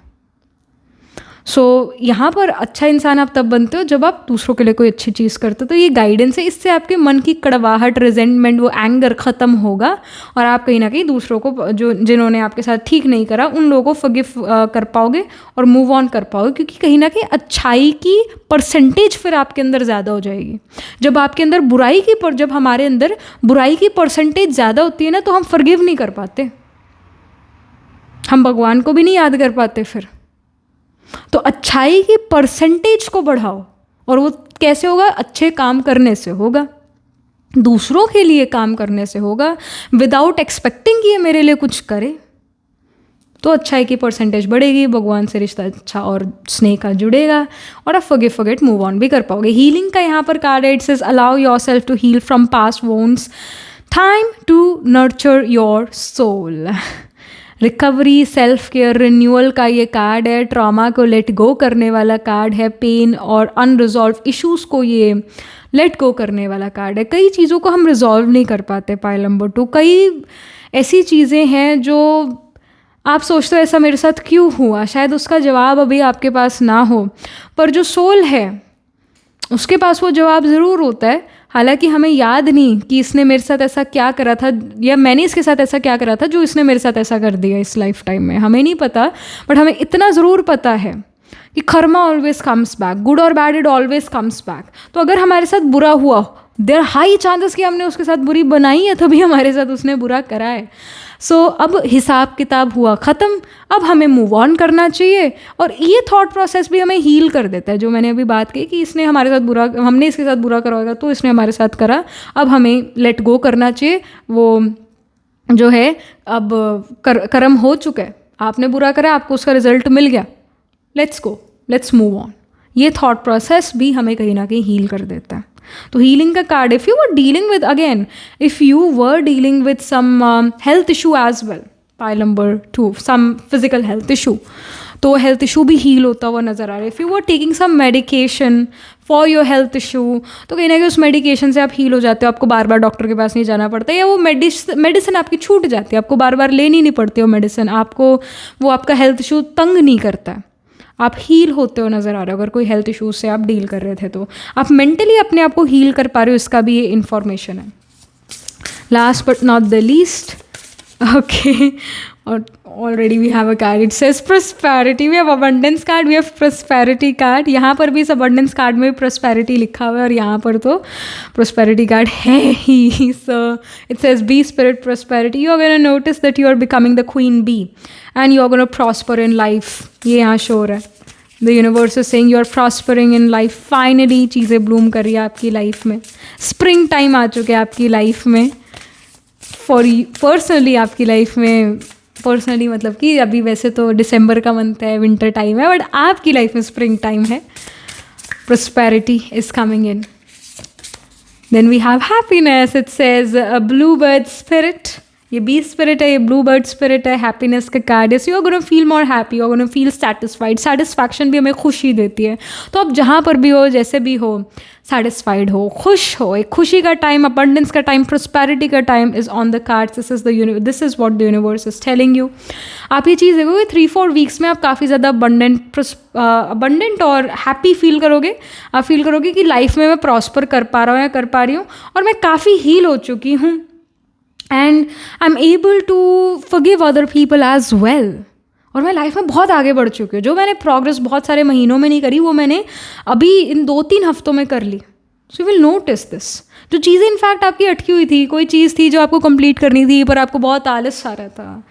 सो यहाँ पर अच्छा इंसान आप तब बनते हो जब आप दूसरों के लिए कोई अच्छी चीज़ करते हो। तो ये गाइडेंस है, इससे आपके मन की कड़वाहट, रिजेंटमेंट, वो एंगर ख़त्म होगा, और आप कहीं ना कहीं दूसरों को, जो जिन्होंने आपके साथ ठीक नहीं करा, उन लोगों को फॉरगिव कर पाओगे और मूव ऑन कर पाओगे, क्योंकि कहीं ना कहीं अच्छाई की परसेंटेज फिर आपके अंदर ज़्यादा हो जाएगी। जब आपके अंदर जब हमारे अंदर बुराई की परसेंटेज ज़्यादा होती है ना, तो हम फॉरगिव नहीं कर पाते, हम भगवान को भी नहीं याद कर पाते फिर। तो अच्छाई की परसेंटेज को बढ़ाओ, और वो कैसे होगा? अच्छे काम करने से होगा, दूसरों के लिए काम करने से होगा, विदाउट एक्सपेक्टिंग कि ये मेरे लिए कुछ करे। तो अच्छाई की परसेंटेज बढ़ेगी, भगवान से रिश्ता अच्छा और स्नेह का जुड़ेगा, और आप फॉरगिव, फॉरगेट, मूव ऑन भी कर पाओगे। हीलिंग का यहाँ पर कार्ड है, it says allow yourself to heal from past wounds, time to nurture your soul. Recovery, self care, renewal का ये कार्ड है। ट्रॉमा को लेट गो करने वाला कार्ड है। पेन और अनरिजॉल्व इश्यूज़ को ये लेट गो करने वाला कार्ड है। कई चीज़ों को हम रिजॉल्व नहीं कर पाते, पाइल नंबर 2। कई ऐसी चीज़ें हैं जो आप सोचते हो ऐसा मेरे साथ क्यों हुआ, शायद उसका जवाब अभी आपके पास ना हो, पर जो सोल है उसके पास वो जवाब ज़रूर होता है। हालांकि हमें याद नहीं कि इसने मेरे साथ ऐसा क्या करा था, या मैंने इसके साथ ऐसा क्या करा था जो इसने मेरे साथ ऐसा कर दिया इस लाइफ टाइम में, हमें नहीं पता। बट हमें इतना ज़रूर पता है कि karma always comes back, good और bad it always comes back. तो अगर हमारे साथ बुरा हुआ, देयर हाई चांसेस कि हमने उसके साथ बुरी बनाई है, तभी हमारे साथ उसने बुरा करा है। सो अब हिसाब किताब हुआ ख़त्म, अब हमें मूव ऑन करना चाहिए। और ये थॉट प्रोसेस भी हमें हील कर देता है, जो मैंने अभी बात की कि इसने हमारे साथ बुरा, हमने इसके साथ बुरा करा होगा तो इसने हमारे साथ करा, अब हमें लेट गो करना चाहिए। वो जो है अब कर्म हो चुका है, आपने बुरा करा, आपको उसका रिजल्ट मिल गया, let's go, let's move on. ये थॉट प्रोसेस भी हमें कहीं ना कहीं हील कर देता है। तो हीलिंग का card, if you were dealing with, again if you were dealing with some health issue as well, pile number 2, some physical health issue, तो हेल्थ इशू भी हील होता हुआ नज़र आ रहा है। If you were taking some medication for your health issue, तो कहीं ना कहीं उस मेडिकेशन से आप हील हो जाते हो, आपको बार बार डॉक्टर के पास नहीं जाना पड़ता, या वो मेडिसिन आपकी छूट जाती है, आपको बार बार लेनी नहीं पड़ती वो मेडिसिन, आपको वो आपका हेल्थ इशू तंग नहीं करता है, आप हील होते हो नज़र आ रहे हो। अगर कोई हेल्थ इशूज़ से आप डील कर रहे थे तो आप मेंटली अपने आप को हील कर पा रहे हो, इसका भी ये इन्फॉर्मेशन है। Last but not the least, okay, और already we have a card. It says prosperity. We have abundance card, we have prosperity card. यहाँ पर भी इस abundance card में prosperity लिखा हुआ है और यहाँ पर तो prosperity card है ही. So it says bee spirit prosperity. You are going to notice that you are becoming the queen bee and you are going to prosper in life. ये यहाँ show हो रहा है. The universe is saying you are prospering in life. Finally चीज़ें bloom कर रही है आपकी life में. Spring time आ चुके हैं आपकी life में. For personally आपकी life में, पर्सनली मतलब कि अभी वैसे तो दिसंबर का मंथ है, विंटर टाइम है, बट आपकी लाइफ में स्प्रिंग टाइम है. Prosperity is coming in. Then we have happiness. It says a blue bird spirit. ये बी स्पिरिट है, ये ब्लू बर्ड स्पिरिट है, हैप्पीनेस का कार्ड है. So you are gonna feel more happy, you are gonna feel satisfied. Satisfaction भी हमें खुशी देती है. तो आप जहाँ पर भी हो, जैसे भी हो, सेटिस्फाइड हो, खुश हो. एक खुशी का टाइम, अबंडेंस का टाइम, प्रोस्पेरिटी का time is on the cards. This is what the universe is telling you. आप ये चीज़ देखोगे 3-4 वीक्स में आप काफ़ी ज़्यादा अबंडेंट और हैप्पी फील करोगे. आप फील करोगे कि लाइफ में मैं प्रॉस्पर कर पा रहा हूँ या कर पा रही हूँ और मैं काफ़ी हील हो चुकी हूँ. And I am able to forgive other people as well. और मैं लाइफ में बहुत आगे बढ़ चुकी हूँ. जो मैंने प्रोग्रेस बहुत सारे महीनों में नहीं करी, वो मैंने अभी इन 2-3 हफ्तों में कर ली. So you will notice this. जो चीज़ें इनफैक्ट आपकी अटकी हुई थी, कोई चीज़ थी जो आपको कंप्लीट करनी थी पर आपको बहुत आलस आ रहा था,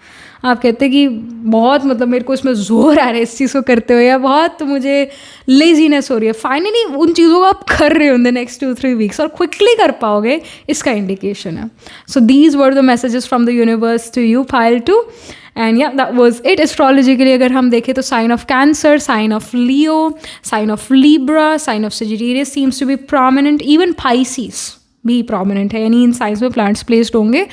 आप कहते कि बहुत मतलब मेरे को इसमें ज़ोर आ रहा है इस चीज़ को करते हुए, या बहुत मुझे लेजीनेस हो रही है, फाइनली उन चीज़ों को आप कर रहे हो इन द नेक्स्ट 2-3 वीक्स और क्विकली कर पाओगे, इसका इंडिकेशन है. So these were the messages from the universe to you, pile 2. And या दैट वाज इट. एस्ट्रोलॉजिकली अगर हम देखें तो sign of Cancer, sign of Leo, sign of Libra, sign of Sagittarius seems to be prominent. Even Pisces भी प्रोमिनेंट है, यानी इन साइंस में प्लांट्स प्लेस्ड होंगे.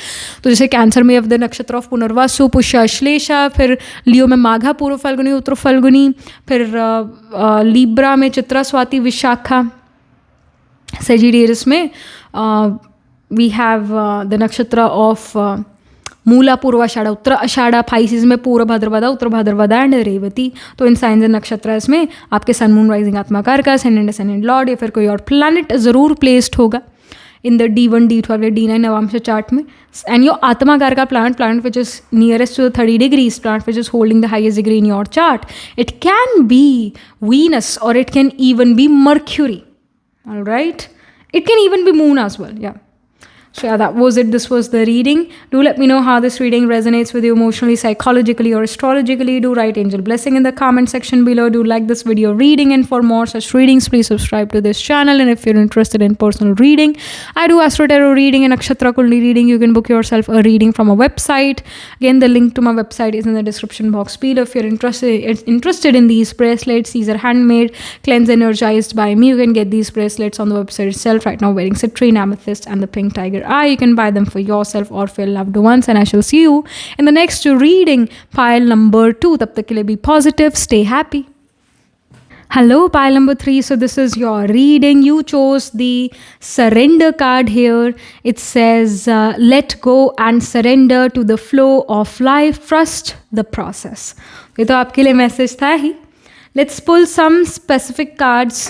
तो जैसे कैंसर में of the nakshatra of Punarvasu, पुष्य, अश्लेषा, फिर लियो में माघा, पूर्व फल्गुनी, उत्तर फल्गुनी, फिर लिब्रा में चित्रा, स्वाति, विशाखा. सजिटेरियस में we have the nakshatra of Mula, Purvashadha, Uttara Ashadha. Pisces में पूर्व भाद्रपदा, उत्तर भाद्रपदा एंड रेवती. तो इन साइंस एंड नक्षत्र इसमें आपके सन, मून, राइजिंग, आत्मा कारक, असेंडेंट लॉर्ड या फिर कोई और प्लैनेट ज़रूर प्लेस्ड होगा इन द D1, D12 या D9 नवांश चार्ट में. एंड योर आत्मा कार का planet which is nearest to 30 degrees, planet which is holding the highest degree in your chart. It can be Venus और it can even be Mercury. Alright, it can even be moon as well. Yeah so yeah, that was it. This was the reading. Do let me know how this reading resonates with you emotionally, psychologically or astrologically. Do write angel blessing in the comment section below. Do like this video reading, and for more such readings please subscribe to this channel. And if you're interested in personal reading, I do astro tarot reading and nakshatra kundi reading. You can book yourself a reading from a website. Again, the link to my website is in the description box below. If you're interested in these bracelets, these are handmade, cleansed, energized by me. You can get these bracelets on the website itself. Right now wearing citrine, amethyst and the pink tiger. You can buy them for yourself or for your loved ones, and I shall see you in the next reading, pile number 2. Tab tak ke liye be positive, stay happy. Hello, pile number 3. So this is your reading. You chose the surrender card here. It says let go and surrender to the flow of life. Trust the process. ये तो आपके लिए मैसेज था ही. Let's pull some specific cards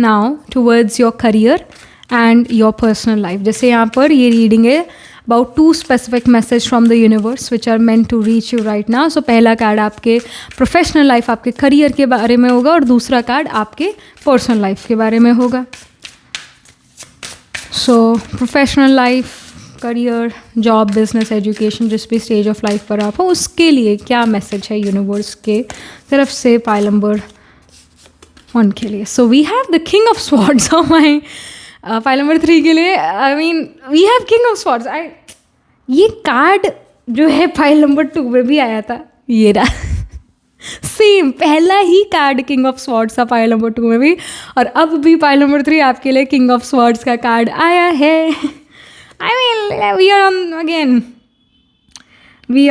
now towards your career and your personal life. जैसे यहाँ पर ये रीडिंग है about 2 specific message from the universe which are meant to reach you right now. So पहला कार्ड आपके प्रोफेशनल लाइफ, आपके करियर के बारे में होगा और दूसरा कार्ड आपके पर्सनल लाइफ के बारे में होगा. सो professional life, career, job, business, education, जिस भी स्टेज ऑफ लाइफ पर आप हो उसके लिए क्या मैसेज है यूनिवर्स के तरफ से पाइल नंबर 1 के लिए. So we have the king of swords. Of my pile number 3 के लिए I mean we have king of swords. ये कार्ड जो है पाइल नंबर 2 में भी आया था, ये रहा सेम पहला ही कार्ड किंग ऑफ स्वॉर्ड्स था पाइल नंबर 2 में भी, और अब भी पाइल नंबर 3 आपके लिए किंग ऑफ स्वॉर्ड्स का कार्ड आया है. I mean we are on again, we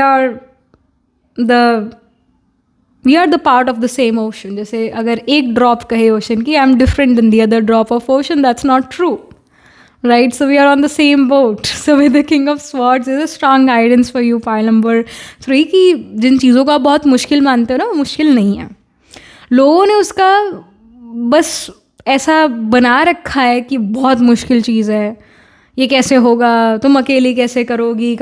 are the part of the same ocean. जैसे अगर एक ड्रॉप कहे ओशन की I am different than the other drop of ocean, that's not true, right? So we are on the same boat. So with the king of swords is a strong guidance for you pile number 3 कि जिन चीज़ों को आप बहुत मुश्किल मानते हो ना, वो मुश्किल नहीं है. लोगों ने उसका बस ऐसा बना रखा है कि बहुत मुश्किल चीज़ है, ये कैसे होगा, तुम अकेली कैसे करोगे,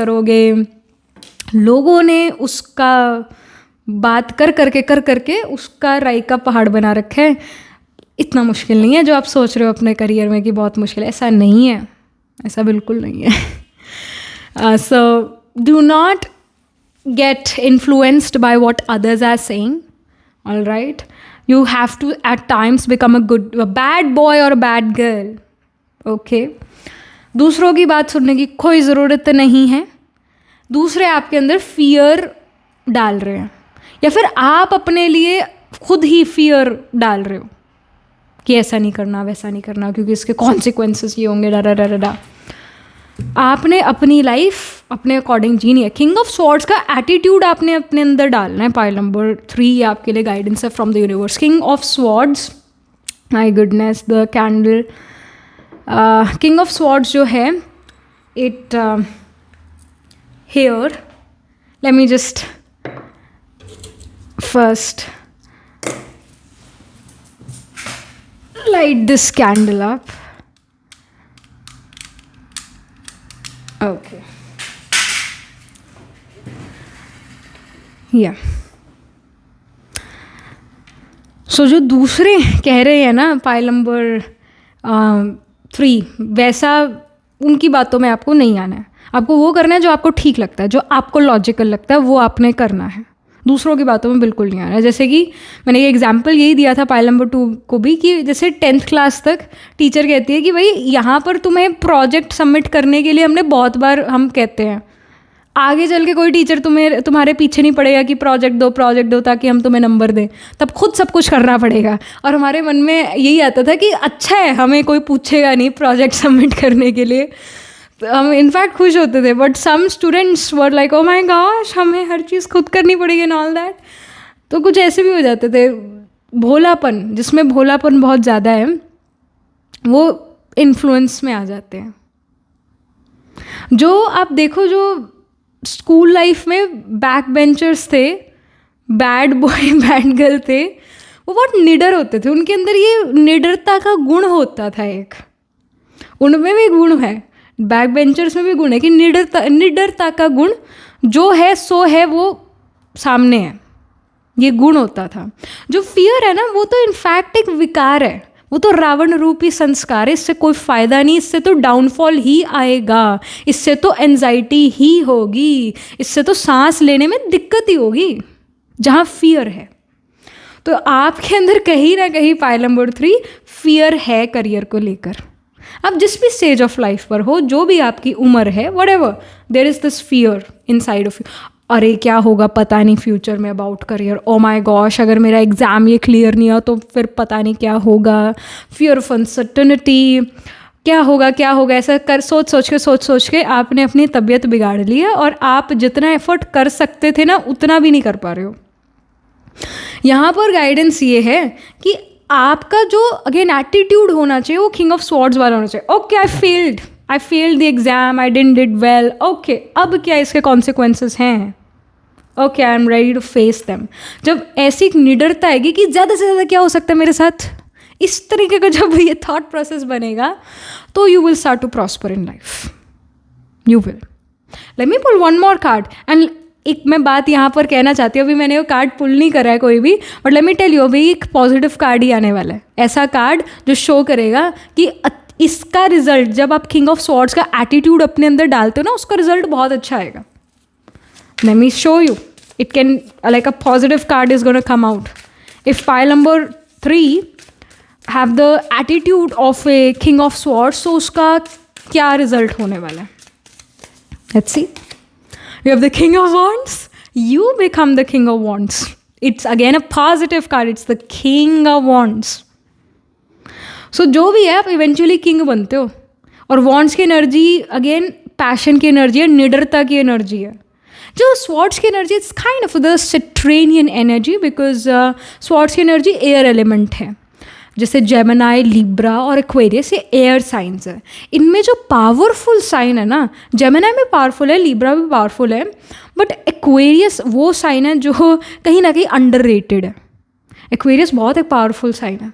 लोगों ने उसका बात कर करके उसका राई का पहाड़ बना रखा है। इतना मुश्किल नहीं है जो आप सोच रहे हो अपने करियर में कि बहुत मुश्किल है, ऐसा नहीं है, ऐसा बिल्कुल नहीं है। So do not get influenced by what others are saying, all right? You have to at times become a bad boy or a bad girl, okay? दूसरों की बात सुनने की कोई ज़रूरत नहीं है। दूसरे आपके अंदर फियर डाल रहे हैं या फिर आप अपने लिए खुद ही फियर डाल रहे हो कि ऐसा नहीं करना, वैसा नहीं करना, क्योंकि इसके कॉन्सिक्वेंसेस ये होंगे, डा डा डा डा। आपने अपनी लाइफ अपने अकॉर्डिंग जीनी है। किंग ऑफ स्वॉर्ड्स का एटीट्यूड आपने अपने अंदर डालना है। पाइल नंबर 3 आपके लिए गाइडेंस है from the universe. King of swords, my goodness, the candle. King of swords जो है, it here, let me just first light this candle up. Okay. Yeah. So जो दूसरे कह रहे हैं ना पाइल नंबर 3, वैसा उनकी बातों में आपको नहीं आना है। आपको वो करना है जो आपको ठीक लगता है, जो आपको लॉजिकल लगता है, वो आपने करना है। दूसरों की बातों में बिल्कुल नहीं आना है। जैसे कि मैंने ये एग्जाम्पल यही दिया था पाइल नंबर 2 को भी, कि जैसे 10th क्लास तक टीचर कहती है कि भाई यहाँ पर तुम्हें प्रोजेक्ट सबमिट करने के लिए हमने बहुत बार हम कहते हैं, आगे चल के कोई टीचर तुम्हारे पीछे नहीं पड़ेगा कि प्रोजेक्ट दो ताकि हम तुम्हें नंबर दें, तब खुद सब कुछ करना पड़ेगा। और हमारे मन में यही आता था कि अच्छा है, हमें कोई पूछेगा नहीं प्रोजेक्ट सबमिट करने के लिए, हम इनफैक्ट खुश होते थे। But some students were like oh my gosh, हमें हर चीज़ खुद करनी पड़ेगी एंड ऑल दैट। तो कुछ ऐसे भी हो जाते थे। भोलापन, जिसमें भोलापन बहुत ज़्यादा है, वो इन्फ्लुएंस में आ जाते हैं। जो आप देखो, जो स्कूल लाइफ में बैक बेंचर्स थे, बैड बॉय बैड गर्ल थे, वो बहुत निडर होते थे। उनके अंदर ये निडरता का गुण होता था एक, उनमें भी गुण है, बैक बेंचर्स में भी गुण है कि निडरता का गुण जो है सो है, वो सामने है, ये गुण होता था। जो फियर है ना, वो तो इनफैक्ट एक विकार है, वो तो रावण रूपी संस्कार है। इससे कोई फ़ायदा नहीं, इससे तो डाउनफॉल ही आएगा, इससे तो एंजाइटी ही होगी, इससे तो सांस लेने में दिक्कत ही होगी जहाँ फियर है। तो आपके अंदर कहीं ना कहीं पाइल नंबर 3 फियर है करियर को लेकर। आप जिस भी स्टेज ऑफ लाइफ पर हो, जो भी आपकी उम्र है, whatever, there is this fear inside of you. अरे क्या होगा पता नहीं फ्यूचर में about career, oh my gosh, अगर मेरा एग्ज़ाम ये क्लियर नहीं हुआ तो फिर पता नहीं क्या होगा, फियर ऑफ अनसर्टनिटी, क्या होगा, ऐसा कर सोच के आपने अपनी तबीयत बिगाड़ ली है, और आप जितना एफर्ट कर सकते थे ना, उतना भी नहीं कर पा रहे हो। यहाँ पर गाइडेंस ये है कि आपका जो अगेन एटीट्यूड होना चाहिए, वो किंग ऑफ स्वॉर्ड्स वाला होना चाहिए। Okay, I failed the exam, I did well, okay, अब क्या इसके कॉन्सिक्वेंसेस हैं, okay, I am ready to face them. जब ऐसी निडरता आएगी कि ज़्यादा से ज़्यादा क्या हो सकता है मेरे साथ, इस तरीके का जब ये थॉट प्रोसेस बनेगा, तो you will start to prosper in life, you will. Let me pull one more card. And एक मैं बात यहाँ पर कहना चाहती हूँ, अभी मैंने वो कार्ड पुल नहीं करा है कोई भी, but let me tell you, अभी एक पॉजिटिव कार्ड ही आने वाला है, ऐसा कार्ड जो शो करेगा कि इसका रिजल्ट, जब आप किंग ऑफ स्वॉर्ड्स का एटीट्यूड अपने अंदर डालते हो ना, उसका रिजल्ट बहुत अच्छा आएगा। Let me show you, it can like a positive card is gonna come out if pile number 3 have the attitude of a king of swords. तो उसका क्या रिजल्ट होने वाला है, let's see. You have the King of Wands. You become the King of Wands. It's again a positive card. It's the King of Wands. So जो भी है, आप इवेंचुअली किंग बनते हो। और वॉन्ड्स की एनर्जी अगेन पैशन की एनर्जी है, निडरता की एनर्जी है। जो स्वॉर्ड्स की energy, it's kind of the Saturnian energy, because swords की एनर्जी एयर एलिमेंट है। जैसे जेमिनाई, लिब्रा और एक्वेरियस, ये एयर साइंस है। इनमें जो पावरफुल साइन है ना, जेमिनाई में पावरफुल है, लिब्रा भी पावरफुल है, बट एक्वेरियस वो साइन है जो कहीं ना कहीं अंडररेटेड है। एक्वेरियस बहुत एक पावरफुल साइन है।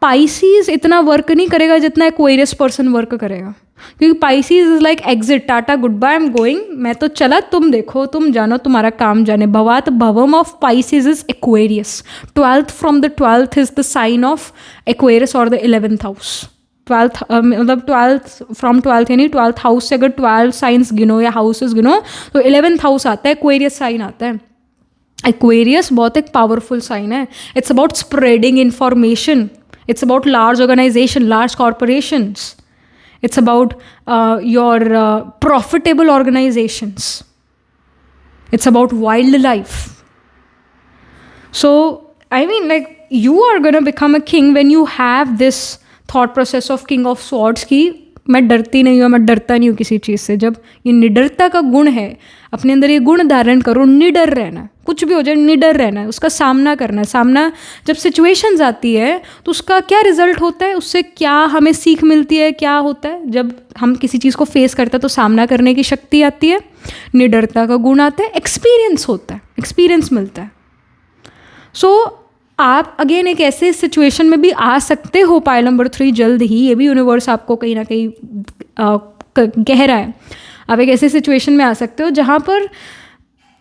पाइसीज इतना वर्क नहीं करेगा जितना एक्वेरियस पर्सन वर्क करेगा, क्योंकि Pisces is like exit, ta-ta good bye, I am going, मैं तो चला, तुम देखो, तुम जानो, तुम्हारा काम जाने। Bhavat bhavam of Pisces is Aquarius. 12th from the 12th is the sign of Aquarius और द 11th हाउस। 12th मतलब 12th फ्रॉम 12th यानी 12th हाउस से अगर 12 साइंस गिनो या हाउसेस गिनो तो 11th हाउस आता है, एक्वेरियस साइन आता है। एक्वेरियस बहुत एक पावरफुल साइन है। It's about spreading information, it's about large organization, large corporations, it's about your profitable organizations, it's about wildlife. So I mean, like, you are going to become a king when you have this thought process of king of swords की मैं डरती नहीं हूँ, मैं डरता नहीं हूँ किसी चीज़ से। जब ये निडरता का गुण है, अपने अंदर ये गुण धारण करो, निडर रहना, कुछ भी हो जाए निडर रहना है, उसका सामना करना है। सामना जब सिचुएशंस आती है तो उसका क्या रिजल्ट होता है, उससे क्या हमें सीख मिलती है, क्या होता है जब हम किसी चीज़ को फेस करते हैं तो सामना करने की शक्ति आती है, निडरता का गुण आता है, एक्सपीरियंस होता है, एक्सपीरियंस मिलता है। सो आप अगेन एक ऐसे सिचुएशन में भी आ सकते हो, पाइल नंबर 3 जल्द ही, ये भी यूनिवर्स आपको कहीं ना कहीं कह रहा है, आप एक ऐसे सिचुएशन में आ सकते हो जहाँ पर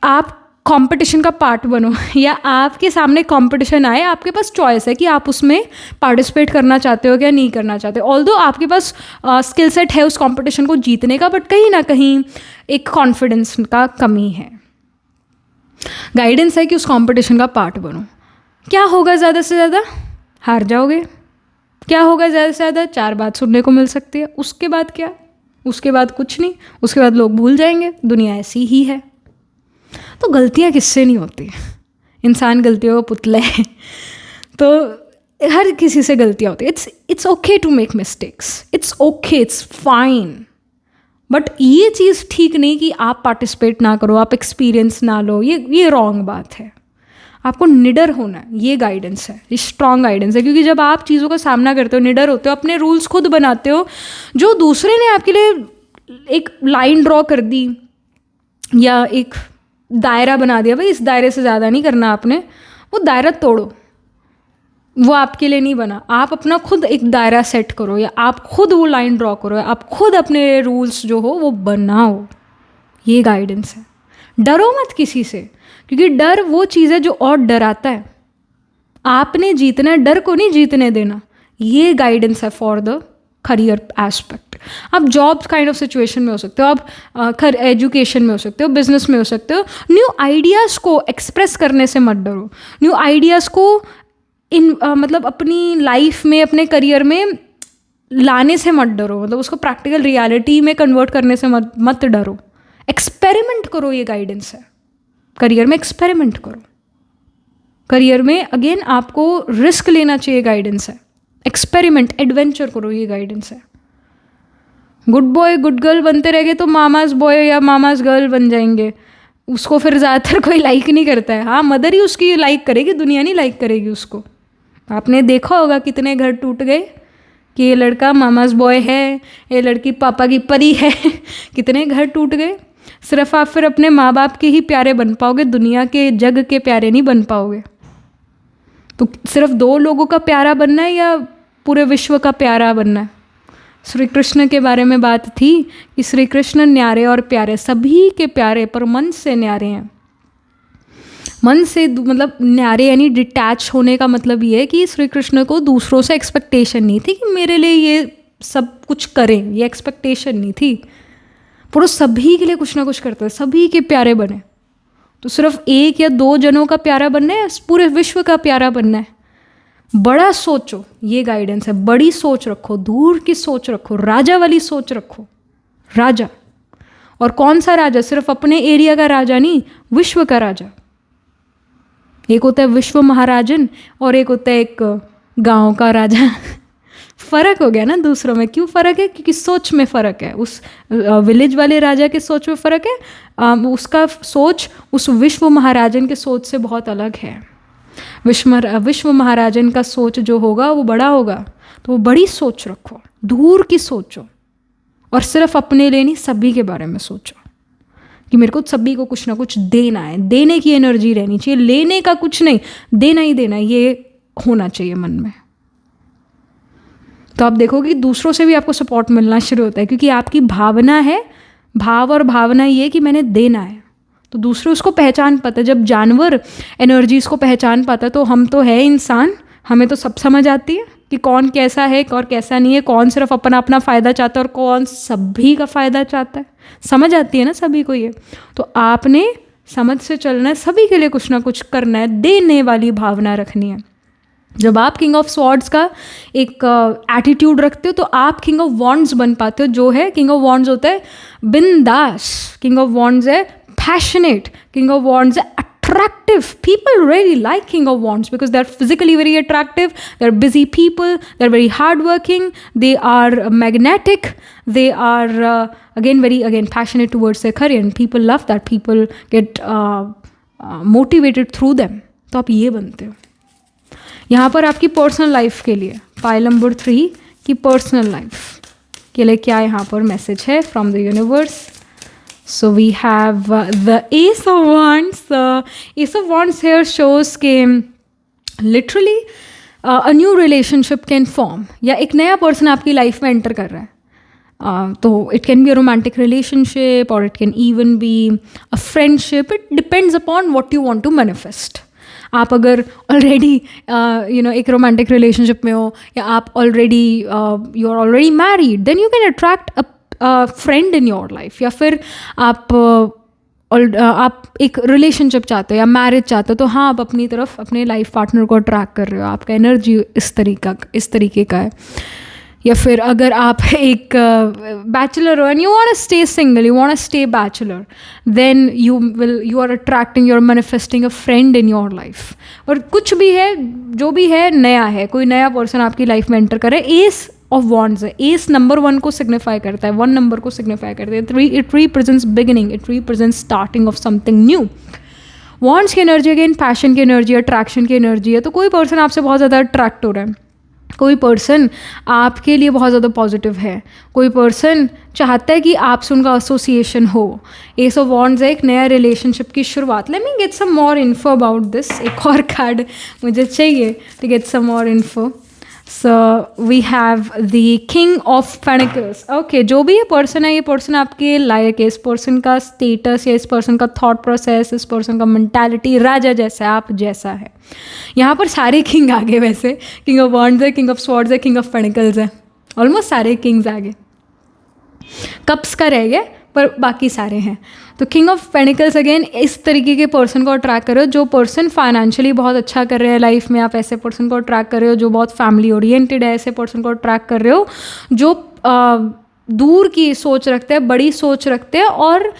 आप कंपटीशन का पार्ट बनो, या आपके सामने कंपटीशन आए, आपके पास चॉइस है कि आप उसमें पार्टिसिपेट करना चाहते हो या नहीं करना चाहते। ऑल्दो आपके पास स्किल सेट है उस कंपटीशन को जीतने का, बट कहीं ना कहीं एक कॉन्फिडेंस का कमी है। गाइडेंस है कि उस कंपटीशन का पार्ट बनो। क्या होगा ज़्यादा से ज़्यादा, हार जाओगे। क्या होगा ज़्यादा से ज़्यादा, 4 बात सुनने को मिल सकती है। उसके बाद क्या, उसके बाद कुछ नहीं, उसके बाद लोग भूल जाएंगे, दुनिया ऐसी ही है। तो गलतियाँ किससे नहीं होती, इंसान गलतियों का पुतला है। तो हर किसी से गलतियाँ होती है। It's okay to make mistakes, it's okay, it's fine. But ये चीज़ ठीक नहीं कि आप पार्टिसिपेट ना करो, आप एक्सपीरियंस ना लो, ये रॉन्ग बात है। आपको निडर होना है, ये गाइडेंस है, ये स्ट्रॉन्ग गाइडेंस है। क्योंकि जब आप चीज़ों का सामना करते हो, निडर होते हो, अपने रूल्स खुद बनाते हो, जो दूसरे ने आपके लिए एक लाइन ड्रॉ कर दी या एक दायरा बना दिया, भाई इस दायरे से ज़्यादा नहीं करना आपने, वो दायरा तोड़ो, वो आपके लिए नहीं बना। आप अपना खुद एक दायरा सेट करो, या आप खुद वो लाइन ड्रॉ करो, या आप खुद अपने रूल्स जो हो वो बनाओ। ये गाइडेंस है। डरो मत किसी से, क्योंकि डर वो चीज़ है जो और डराता है। आपने जीतना है, डर को नहीं जीतने देना। ये गाइडेंस है फॉर द करियर एस्पेक्ट। आप जॉब काइंड ऑफ सिचुएशन में हो सकते हो, आप एजुकेशन में हो सकते हो, बिजनेस में हो सकते हो। न्यू आइडियाज़ को एक्सप्रेस करने से मत डरो। न्यू आइडियाज़ को मतलब अपनी लाइफ में, अपने करियर में लाने से मत डरो, मतलब उसको प्रैक्टिकल रियलिटी में कन्वर्ट करने से मत डरो। एक्सपेरिमेंट करो, ये गाइडेंस है। करियर में एक्सपेरिमेंट करो, करियर में अगेन आपको रिस्क लेना चाहिए, गाइडेंस है। एक्सपेरिमेंट, एडवेंचर करो, ये गाइडेंस है। गुड बॉय गुड गर्ल बनते रहेंगे तो मामाज बॉय या मामाज गर्ल बन जाएंगे, उसको फिर ज़्यादातर कोई लाइक नहीं करता है। हाँ, मदर ही उसकी लाइक करेगी, दुनिया नहीं लाइक करेगी उसको। आपने देखा होगा कितने घर टूट गए कि ये लड़का मामाज बॉय है, ये लड़की पापा की परी है। कितने घर टूट गए। सिर्फ आप फिर अपने माँ बाप के ही प्यारे बन पाओगे, दुनिया के जग के प्यारे नहीं बन पाओगे। तो सिर्फ 2 लोगों का प्यारा बनना है या पूरे विश्व का प्यारा बनना है। श्री कृष्ण के बारे में बात थी कि श्री कृष्ण न्यारे और प्यारे, सभी के प्यारे, पर मन से न्यारे हैं। मन से मतलब न्यारे यानी डिटैच होने का मतलब ये है कि श्री कृष्ण को दूसरों से एक्सपेक्टेशन नहीं थी कि मेरे लिए ये सब कुछ करें, ये एक्सपेक्टेशन नहीं थी। पूरा सभी के लिए कुछ ना कुछ करते हैं, सभी के प्यारे बने। तो सिर्फ 1 या 2 जनों का प्यारा बनना है, पूरे विश्व का प्यारा बनना है। बड़ा सोचो, ये गाइडेंस है। बड़ी सोच रखो, दूर की सोच रखो, राजा वाली सोच रखो। राजा, और कौन सा राजा, सिर्फ अपने एरिया का राजा नहीं, विश्व का राजा। एक होता है विश्व महाराजन और एक होता है एक गांव का राजा। फ़र्क हो गया ना दूसरों में। क्यों फ़र्क है? क्योंकि सोच में फ़र्क है। उस विलेज वाले राजा के सोच में फ़र्क है, उसका सोच उस विश्व महाराजन के सोच से बहुत अलग है। विश्व महाराजन का सोच जो होगा वो बड़ा होगा, तो वो बड़ी सोच रखो, दूर की सोचो, और सिर्फ अपने लिए नहीं, सभी के बारे में सोचो कि मेरे को सभी को कुछ ना कुछ देना है। देने की एनर्जी रहनी चाहिए, लेने का कुछ नहीं, देना ही देना, ये होना चाहिए मन में। तो आप देखोगे कि दूसरों से भी आपको सपोर्ट मिलना शुरू होता है, क्योंकि आपकी भावना है, भाव और भावना ये कि मैंने देना है, तो दूसरे उसको पहचान पाता है। जब जानवर एनर्जीज़ को पहचान पाता है, तो हम तो है इंसान, हमें तो सब समझ आती है कि कौन कैसा है और कैसा नहीं है, कौन सिर्फ अपना अपना फ़ायदा चाहता है और कौन सभी का फ़ायदा चाहता है, समझ आती है ना सभी को ये। तो आपने समझ से चलना है, सभी के लिए कुछ ना कुछ करना है, देने वाली भावना रखनी है। जब आप किंग ऑफ स्वॉर्ड्स का एक एटीट्यूड रखते हो तो आप किंग ऑफ वॉन्ड्स बन पाते हो। जो है किंग ऑफ वॉन्ड्स होता है बिंदास, किंग ऑफ वॉन्ड्स है पैशनेट, किंग ऑफ वॉन्ड्स है attractive. People really like king of wands because they're physically very attractive, they're busy people, they're very hardworking, they are magnetic, they are again passionate towards their career, and people love that. People get motivated through them. तो आप ये बनते हो। यहाँ पर आपकी पर्सनल लाइफ के लिए पाइल नंबर 3 की पर्सनल लाइफ के लिए क्या यहाँ पर मैसेज है from the universe. So we have the Ace of Wands. Ace of Wands here shows कि literally a new relationship can form, या एक नया person आपकी लाइफ में एंटर कर रहा है। तो it can be a romantic relationship or it can even be a friendship. It depends upon what you want to manifest. आप अगर ऑलरेडी एक रोमांटिक रिलेशनशिप में हो, या आप already you are already married, then you can attract friend in your life, या फिर आप एक रिलेशनशिप चाहते हो या मैरिज चाहते हो, तो हाँ आप अपनी तरफ अपने लाइफ पार्टनर को अट्रैक्ट कर रहे हो, आपका एनर्जी इस तरीके का है। या फिर अगर आप एक बैचलर हो and you want to stay single, you want to stay bachelor, then you are attracting, you are manifesting a friend in your life. और कुछ भी है, जो भी है नया है, कोई नया पर्सन आपकी लाइफ में एंटर करे। एस ऑफ वॉन्ड्स है, एस नंबर 1 को सिग्निफाई करता है, 1 नंबर को सिग्निफाई करता है। It represents beginning, it represents starting of something new. Wands की एनर्जी अगेन पैशन की एनर्जी, अट्रैक्शन की एनर्जी है। तो कोई पर्सन आपसे बहुत ज़्यादा अट्रैक्ट हो रहा है, कोई पर्सन आपके लिए बहुत ज़्यादा पॉजिटिव है, कोई पर्सन चाहता है कि आपसे उनका एसोसिएशन हो। एस ऑफ वॉन्ड्स है एक नया रिलेशनशिप की शुरुआत। Let me get some more info about this. एक और कार्ड मुझे चाहिए to get some more info. So we have the king of pentacles. Okay, जो भी ये पर्सन है, ये पर्सन आपके लायक है। इस पर्सन का स्टेटस या इस पर्सन का थॉट प्रोसेस, इस पर्सन का मेंटालिटी राजा जैसा है, आप जैसा है। यहाँ पर सारे किंग आ गए वैसे, किंग ऑफ वॉन्ड्स है, किंग ऑफ स्वॉर्ड्स है, किंग ऑफ पेनिकल्स है, ऑलमोस्ट सारे किंग्स आ गए। कप्स का रह गया पर बाकी सारे हैं। तो किंग ऑफ पेनिकल्स अगेन इस तरीके के पर्सन को अट्रैक्ट कर रहे हो, जो पर्सन फाइनेंशियली बहुत अच्छा कर रहे हैं लाइफ में, आप ऐसे पर्सन को अट्रैक्ट कर रहे हो। जो बहुत फैमिली ओरिएंटेड है, ऐसे पर्सन को अट्रैक्ट कर रहे हो। जो दूर की सोच रखते हैं, बड़ी सोच रखते हैं, और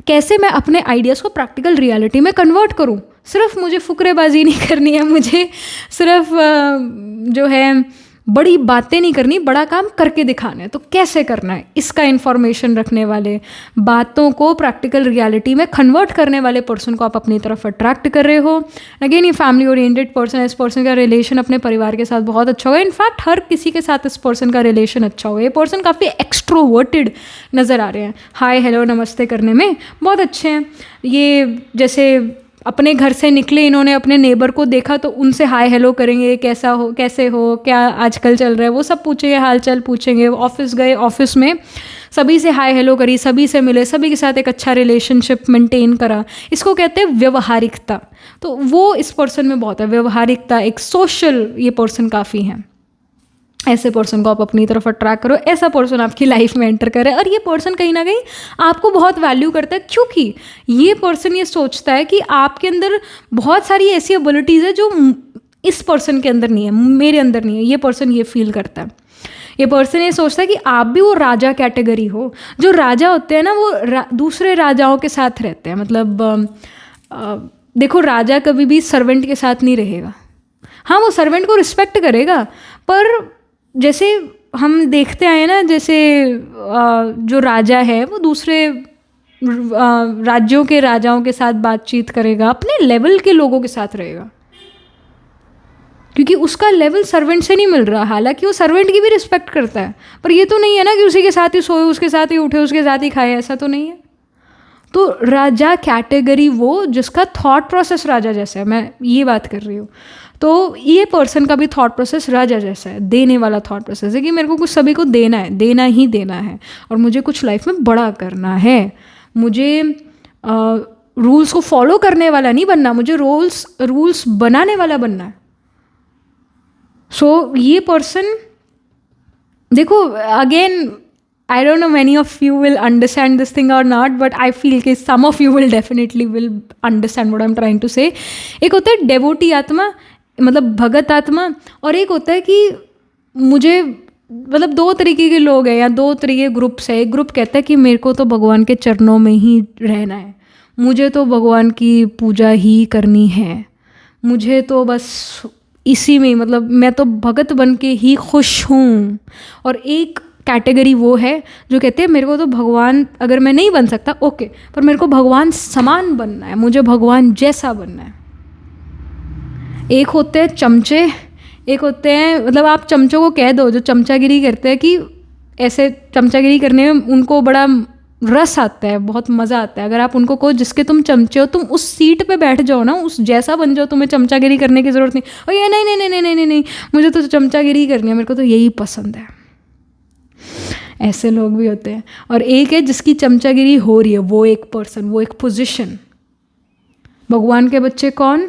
कैसे मैं अपने आइडियाज़ को प्रैक्टिकल रियलिटी में कन्वर्ट करूँ। सिर्फ मुझे फुकरेबाजी नहीं करनी है, मुझे सिर्फ जो है बड़ी बातें नहीं करनी, बड़ा काम करके दिखाना है। तो कैसे करना है, इसका इन्फॉर्मेशन रखने वाले, बातों को प्रैक्टिकल रियलिटी में कन्वर्ट करने वाले पर्सन को आप अपनी तरफ अट्रैक्ट कर रहे हो। अगेन ये फैमिली ओरिएंटेड पर्सन है, इस पर्सन का रिलेशन अपने परिवार के साथ बहुत अच्छा होगा। इनफैक्ट हर किसी के साथ इस पर्सन का रिलेशन अच्छा होगा। ये पर्सन काफ़ी एक्सट्रोवर्टेड नज़र आ रहे हैं, हाय हेलो नमस्ते करने में बहुत अच्छे हैं। ये जैसे अपने घर से निकले, इन्होंने अपने नेबर को देखा तो उनसे हाय हेलो करेंगे, कैसा हो, कैसे हो, क्या आजकल चल रहा है, वो सब पूछेंगे, हाल चाल पूछेंगे। ऑफिस गए, ऑफिस में सभी से हाय हेलो करी, सभी से मिले, सभी के साथ एक अच्छा रिलेशनशिप मेंटेन करा। इसको कहते हैं व्यवहारिकता। तो वो इस पर्सन में बहुत है, व्यवहारिकता, एक सोशल ये पर्सन काफ़ी है। ऐसे पर्सन को आप अपनी तरफ अट्रैक्ट करो, ऐसा पर्सन आपकी लाइफ में एंटर करे। और ये पर्सन कहीं ना कहीं आपको बहुत वैल्यू करता है, क्योंकि ये पर्सन ये सोचता है कि आपके अंदर बहुत सारी ऐसी एबिलिटीज़ है जो इस पर्सन के अंदर नहीं है, मेरे अंदर नहीं है। ये पर्सन ये फील करता है। ये पर्सन ये सोचता है कि आप भी वो राजा कैटेगरी हो। जो राजा होते हैं ना, वो दूसरे राजाओं के साथ रहते हैं। मतलब देखो, राजा कभी भी सर्वेंट के साथ नहीं रहेगा। हाँ, वो सर्वेंट को रिस्पेक्ट करेगा, पर जैसे हम देखते आए ना, जैसे जो राजा है वो दूसरे राज्यों के राजाओं के साथ बातचीत करेगा, अपने लेवल के लोगों के साथ रहेगा, क्योंकि उसका लेवल सर्वेंट से नहीं मिल रहा। हालांकि वो सर्वेंट की भी रिस्पेक्ट करता है, पर ये तो नहीं है ना कि उसी के साथ ही सोए, उसके साथ ही उठे, उसके साथ ही खाए, ऐसा तो नहीं है। तो राजा कैटेगरी वो जिसका थॉट प्रोसेस राजा जैसा है, मैं ये बात कर रही हूँ। तो ये पर्सन का भी थॉट प्रोसेस राजा जैसा है, देने वाला थॉट प्रोसेस है कि मेरे को कुछ सभी को देना है, देना ही देना है, और मुझे कुछ लाइफ में बड़ा करना है, मुझे रूल्स को फॉलो करने वाला नहीं बनना, मुझे रूल्स बनाने वाला बनना है। सो ये पर्सन, देखो again I don't know many of you will understand this thing or not, but I feel कि some of you will definitely will understand what I'm trying to say. एक होता है डेवोटी आत्मा, मतलब भगत आत्मा, और एक होता है कि मुझे, मतलब दो तरीके के लोग हैं या दो तरीके के ग्रुप्स है। एक ग्रुप कहता है कि मेरे को तो भगवान के चरणों में ही रहना है, मुझे तो भगवान की पूजा ही करनी है, मुझे तो बस इसी में, मतलब मैं तो भगत बन के ही खुश हूँ। और एक कैटेगरी वो है जो कहते हैं मेरे को तो भगवान, अगर मैं नहीं बन सकता ओके, पर मेरे को भगवान समान बनना है, मुझे भगवान जैसा बनना है। एक होते हैं चमचे, एक होते हैं, मतलब आप चमचों को कह दो जो चमचागिरी करते हैं कि ऐसे चमचागिरी करने में उनको बड़ा रस आता है, बहुत मज़ा आता है। अगर आप उनको कहो जिसके तुम चमचे हो, तुम उस सीट पे बैठ जाओ ना, उस जैसा बन जाओ, तुम्हें चमचागिरी करने की ज़रूरत नहीं। और ये नहीं नहीं नहीं नहीं नहीं नहीं, मुझे तो चमचागिरी करनी है, मेरे को तो यही पसंद है। ऐसे लोग भी होते हैं। और एक है जिसकी चमचागिरी हो रही है, वो एक पर्सन, वो एक पोजीशन। भगवान के बच्चे कौन,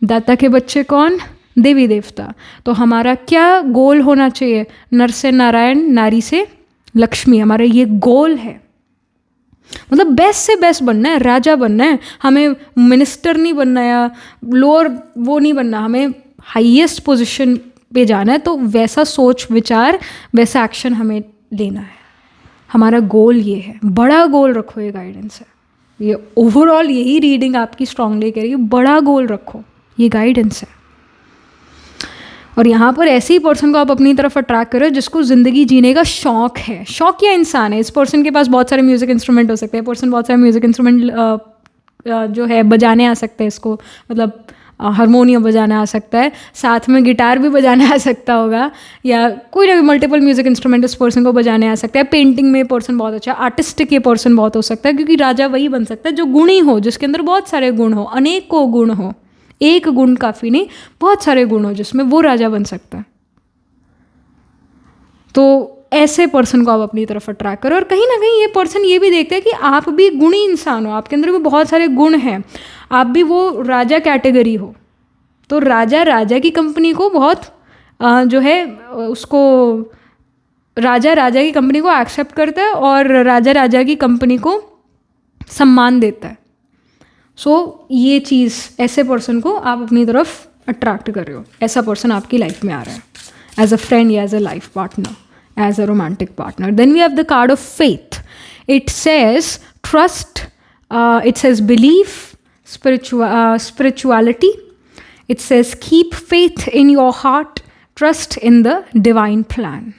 दाता के बच्चे कौन, देवी देवता। तो हमारा क्या गोल होना चाहिए, नर से नारायण, नारी से लक्ष्मी, हमारा ये गोल है। मतलब बेस्ट से बेस्ट बनना है, राजा बनना है, हमें मिनिस्टर नहीं बनना या लोअर वो नहीं बनना, हमें हाईएस्ट पोजीशन पे जाना है। तो वैसा सोच विचार, वैसा एक्शन हमें लेना है। हमारा गोल ये है, बड़ा गोल रखो, ये गाइडेंस है। ये ओवरऑल यही रीडिंग आपकी स्ट्रांगली कह रही है, बड़ा गोल रखो, ये गाइडेंस है। और यहाँ पर ऐसे ही पर्सन को आप अपनी तरफ अट्रैक्ट करो जिसको ज़िंदगी जीने का शौक़ है। शौक या इंसान है, इस पर्सन के पास बहुत सारे म्यूज़िक इंस्ट्रूमेंट हो सकते हैं, पर्सन बहुत सारे म्यूज़िक इंस्ट्रूमेंट जो है बजाने आ सकते हैं इसको, मतलब हारमोनियम बजाना आ सकता है, साथ में गिटार भी बजाना आ सकता होगा, या कोई ना मल्टीपल म्यूज़िक इंस्ट्रूमेंट इस पर्सन को बजाने आ सकता है। पेंटिंग में पर्सन बहुत अच्छा, आर्टिस्टिक ये पर्सन बहुत हो सकता है, क्योंकि राजा वही बन सकता है जो गुणी हो, जिसके अंदर बहुत सारे गुण हो, अनेकों गुण हो, एक गुण काफ़ी नहीं, बहुत सारे गुण हो जिसमें वो राजा बन सकता है। तो ऐसे पर्सन को आप अपनी तरफ अट्रैक्ट करो। और कहीं ना कहीं ये पर्सन ये भी देखते हैं कि आप भी गुणी इंसान हो, आपके अंदर भी बहुत सारे गुण हैं, आप भी वो राजा कैटेगरी हो। तो राजा की कंपनी को बहुत जो है उसको राजा की कंपनी को एक्सेप्ट करता है और राजा की कंपनी को सम्मान देता है। सो ये चीज़, ऐसे पर्सन को आप अपनी तरफ अट्रैक्ट कर रहे हो, ऐसा पर्सन आपकी लाइफ में आ रहा है एज अ फ्रेंड या as a life partner, as a romantic partner. Then we have the card of faith. It says trust, it says belief, spirituality. It says keep faith in your heart, trust in the divine plan.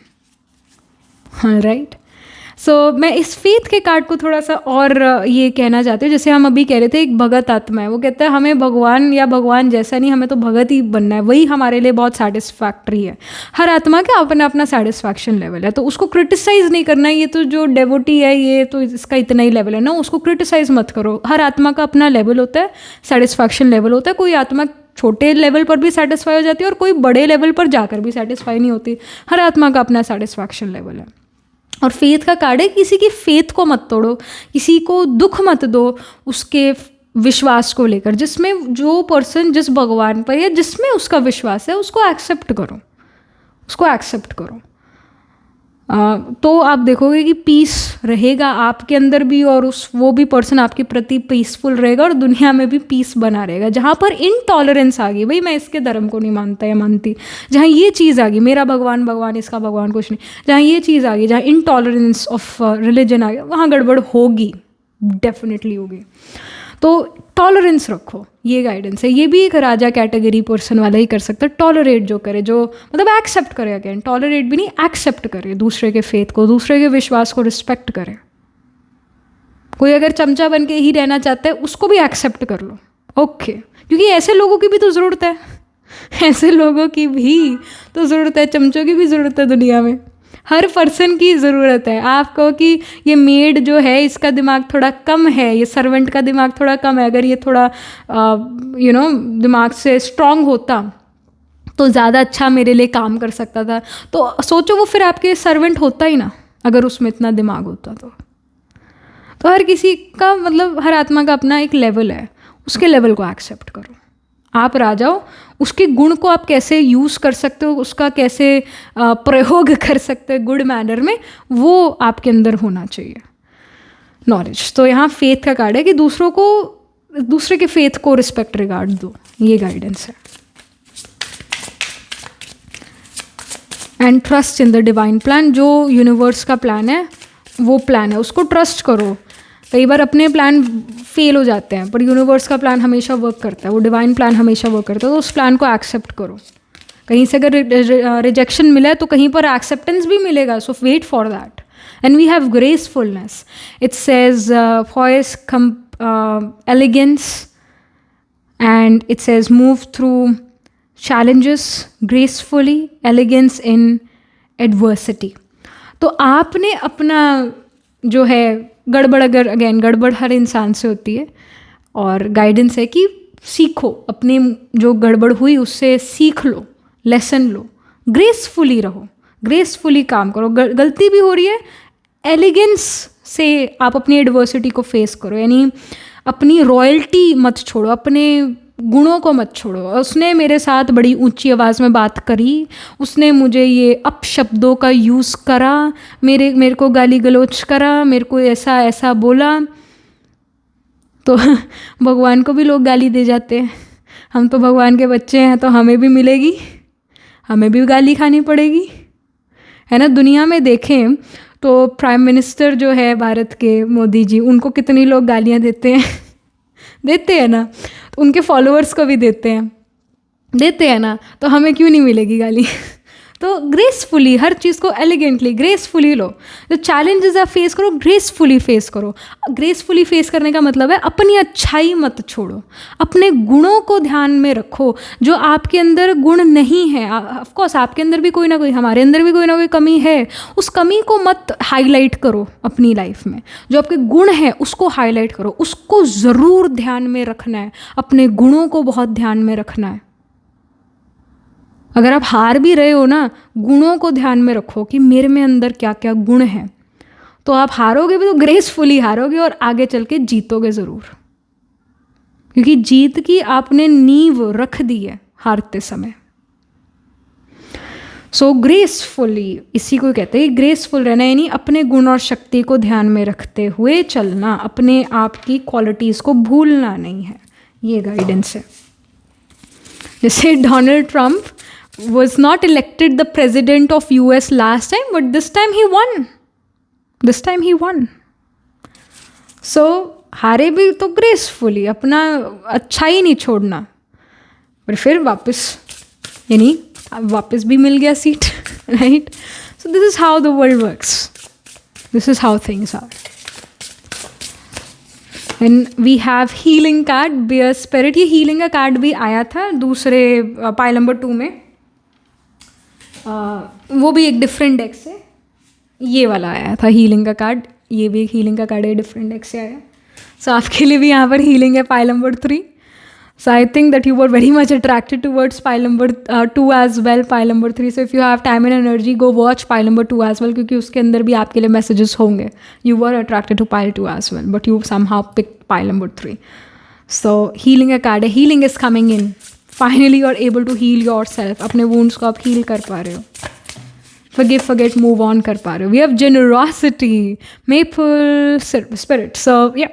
All right. सो मैं इस फेथ के कार्ड को थोड़ा सा और ये कहना चाहती हूँ, जैसे हम अभी कह रहे थे एक भगत आत्मा है, वो कहता है हमें भगवान या भगवान जैसा नहीं, हमें तो भगत ही बनना है, वही हमारे लिए बहुत सेटिस्फैक्ट्री है। हर आत्मा का अपना अपना सेटिस्फैक्शन लेवल है, तो उसको क्रिटिसाइज़ नहीं करना है। ये तो जो डेवोटी है ये तो इसका इतना ही लेवल है ना, उसको क्रिटिसाइज़ मत करो। हर आत्मा का अपना लेवल होता है, सेटिस्फैक्शन लेवल होता है। कोई आत्मा छोटे लेवल पर भी सेटिस्फाई हो जाती है और कोई बड़े लेवल पर जाकर भी सेटिस्फाई नहीं होती। हर आत्मा का अपना सेटिस्फैक्शन लेवल है। और फेथ का कार्ड है, किसी की फेथ को मत तोड़ो, किसी को दुख मत दो उसके विश्वास को लेकर। जिसमें जो पर्सन जिस भगवान पर या जिसमें उसका विश्वास है उसको एक्सेप्ट करो, उसको एक्सेप्ट करो। तो आप देखोगे कि पीस रहेगा आपके अंदर भी, और वो भी पर्सन आपके प्रति पीसफुल रहेगा और दुनिया में भी पीस बना रहेगा। जहाँ पर इनटॉलरेंस आ गई, भाई मैं इसके धर्म को नहीं मानता या मानती, जहाँ ये चीज़ आ गई मेरा भगवान इसका भगवान कुछ नहीं, जहाँ ये चीज़ आ गई, जहाँ इनटॉलरेंस ऑफ रिलीजन आ गया, वहाँ गड़बड़ होगी, डेफिनेटली होगी। तो टॉलरेंस रखो, ये गाइडेंस है। ये भी एक राजा कैटेगरी पर्सन वाला ही कर सकता है। टॉलरेट जो करे, जो मतलब एक्सेप्ट करे, अगेन टॉलरेट भी नहीं, एक्सेप्ट करे दूसरे के फेथ को, दूसरे के विश्वास को रिस्पेक्ट करे। कोई अगर चमचा बन के ही रहना चाहता है उसको भी एक्सेप्ट कर लो, ओके, क्योंकि ऐसे लोगों की भी तो ज़रूरत है, ऐसे लोगों की भी तो ज़रूरत है, चमचों की भी ज़रूरत है दुनिया में। हर पर्सन की ज़रूरत है। आप कहो कि ये मेड जो है इसका दिमाग थोड़ा कम है, ये सर्वेंट का दिमाग थोड़ा कम है, अगर ये थोड़ा दिमाग से स्ट्रांग होता तो ज़्यादा अच्छा मेरे लिए काम कर सकता था। तो सोचो वो फिर आपके सर्वेंट होता ही ना, अगर उसमें इतना दिमाग होता तो हर किसी का मतलब हर आत्मा का अपना एक लेवल है, उसके लेवल को एक्सेप्ट करो। आप राजा हो, उसके गुण को आप कैसे यूज़ कर सकते हो, उसका कैसे प्रयोग कर सकते हो गुड मैनर में, वो आपके अंदर होना चाहिए नॉलेज। तो यहाँ फेथ का कार्ड है कि दूसरे के फेथ को रिस्पेक्ट रिगार्ड दो, ये गाइडेंस है। And trust in the divine plan, जो यूनिवर्स का प्लान है वो प्लान है, उसको ट्रस्ट करो। कई बार अपने प्लान फेल हो जाते हैं पर यूनिवर्स का प्लान हमेशा वर्क करता है, वो डिवाइन प्लान हमेशा वर्क करता है, तो उस प्लान को एक्सेप्ट करो। कहीं से अगर रिजेक्शन मिला है तो कहीं पर एक्सेप्टेंस भी मिलेगा, so wait for that. And we have gracefulness, it says voice elegance and it says move through challenges gracefully, elegance in adversity। तो आपने अपना जो है गड़बड़, अगर अगेन गड़बड़ हर इंसान से होती है, और गाइडेंस है कि सीखो, अपने जो गड़बड़ हुई उससे सीख लो, लेसन लो, ग्रेसफुली रहो, ग्रेसफुली काम करो। गलती भी हो रही है, एलिगेंस से आप अपनी एडवर्सिटी को फेस करो, यानी अपनी रॉयल्टी मत छोड़ो, अपने गुणों को मत छोड़ो। उसने मेरे साथ बड़ी ऊंची आवाज़ में बात करी, उसने मुझे ये अपशब्दों का यूज़ करा, मेरे को गाली गलौज करा, मेरे को ऐसा ऐसा बोला, तो भगवान को भी लोग गाली दे जाते हैं। हम तो भगवान के बच्चे हैं तो हमें भी मिलेगी, हमें भी गाली खानी पड़ेगी, है ना। दुनिया में देखें तो प्राइम मिनिस्टर जो है भारत के, मोदी जी, उनको कितनी लोग गालियाँ देते हैं देते हैं ना, तो उनके फॉलोअर्स को भी देते हैं ना, तो हमें क्यों नहीं मिलेगी गाली। तो ग्रेसफुली हर चीज़ को एलिगेंटली ग्रेसफुली लो। जो चैलेंजेस आप फेस करो ग्रेसफुली फेस करो। ग्रेसफुली फेस करने का मतलब है अपनी अच्छाई मत छोड़ो, अपने गुणों को ध्यान में रखो। जो आपके अंदर गुण नहीं है, ऑफ कोर्स आपके अंदर भी कोई ना कोई, हमारे अंदर भी कोई ना कोई कमी है, उस कमी को मत हाईलाइट करो अपनी लाइफ में। जो आपके गुण हैं उसको हाईलाइट करो, उसको ज़रूर ध्यान में रखना है, अपने गुणों को बहुत ध्यान में रखना है। अगर आप हार भी रहे हो ना, गुणों को ध्यान में रखो कि मेरे में अंदर क्या क्या गुण हैं, तो आप हारोगे भी तो ग्रेसफुली हारोगे और आगे चल के जीतोगे ज़रूर, क्योंकि जीत की आपने नींव रख दी है हारते समय। सो ग्रेसफुली, इसी को कहते हैं ग्रेसफुल रहना, यानी अपने गुण और शक्ति को ध्यान में रखते हुए चलना, अपने आप की क्वालिटीज़ को भूलना नहीं है, ये गाइडेंस है। जैसे Donald Trump was not elected the president of US last time, but this time he won. So हारे भी तो ग्रेसफुली, अपना अच्छा ही नहीं छोड़ना, पर फिर वापस भी मिल गया seat, right. So this is how the world works, this is how things are। And we have healing card, bear spirit। ये healing का कार्ड भी आया था दूसरे पाइल नंबर 2 में, वो भी एक डिफरेंट डेक से ये वाला आया था हीलिंग का कार्ड। ये भी एक हीलिंग का कार्ड है, डिफरेंट डेक से आया। सो आपके लिए भी यहाँ पर हीलिंग है pile number 3। So I think that you were very much attracted towards pile number 2 as well, pile number 3। So if you have time and energy go watch pile number 2 as well, क्योंकि उसके अंदर भी आपके लिए मैसेजेस होंगे। You were attracted to pile 2 as well, but you somehow pick pile number 3। सो हीलिंग का कार्ड है, healing is coming in, finally you are able to heal yourself. अपने वुंड्स को आप हील कर पा रहे हो, forget, move on कर पा रहे हो। We have generosity, maple spirit, so yeah,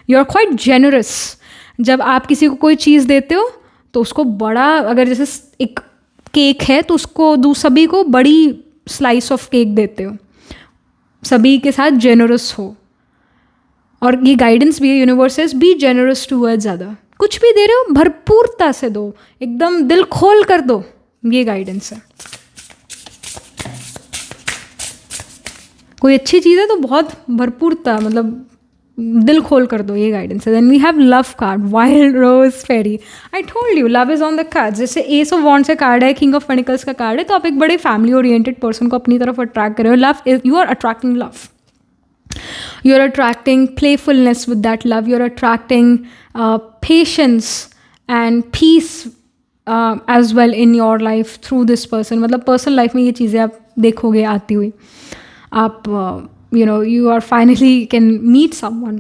you are quite generous। जब आप किसी को कोई चीज़ देते हो तो उसको बड़ा, अगर जैसे एक केक है तो उसको सभी को बड़ी स्लाइस ऑफ केक देते हो, सभी के साथ जेनरस हो। और ये गाइडेंस भी है, universe says be generous towards other. कुछ भी दे रहे हो भरपूरता से दो, एकदम दिल खोल कर दो, ये गाइडेंस है। कोई अच्छी चीज़ है तो बहुत भरपूरता, मतलब दिल खोल कर दो, ये गाइडेंस है. Then we have love card, wild rose fairy. I told you love is on the card. जैसे एस ऑफ वॉन्ड्स का कार्ड है, किंग ऑफ पेनिकल्स का कार्ड है, तो आप एक बड़े फैमिली ओरिएंटेड पर्सन को अपनी तरफ अट्रैक्ट कर रहे हो. Love is, you are attracting love. You're attracting playfulness with that love. You're attracting patience and peace as well in your life through this person. मतलब personal life में ये चीज़ें आप देखोगे आती हुई. आप you are finally can meet someone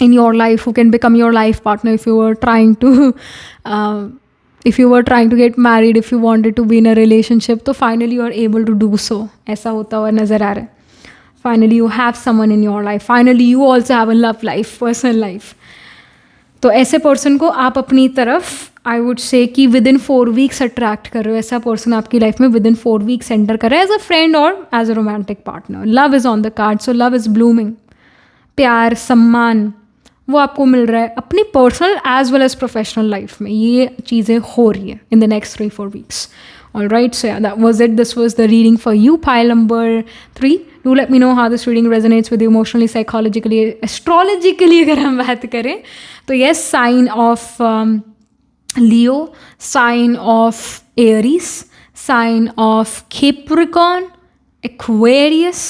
in your life who can become your life partner if you were trying to get married, if you wanted to be in a relationship, तो finally you are able to do so. ऐसा होता हुआ नज़र आ रहा है. Finally you have someone in your life. Finally you also have a love life, personal life. तो ऐसे पर्सन को आप अपनी तरफ आई वुड से कि विद इन 4 weeks अट्रैक्ट कर रहे हो. ऐसा पर्सन आपकी लाइफ में विद इन 4 weeks एंटर कर रहा है एज अ फ्रेंड और as a romantic partner. Love is on the card, so love is blooming. प्यार, सम्मान वो आपको मिल रहा है अपनी personal as well as professional life में. ये चीज़ें हो रही है in the next 3-4 weeks. All right, so yeah, that was it. This was the reading for you, pile number 3. Do let me know how this reading resonates with you emotionally, psychologically, astrologically अगर हम बात करें तो yes, sign of Leo, sign of Aries, sign of Capricorn, Aquarius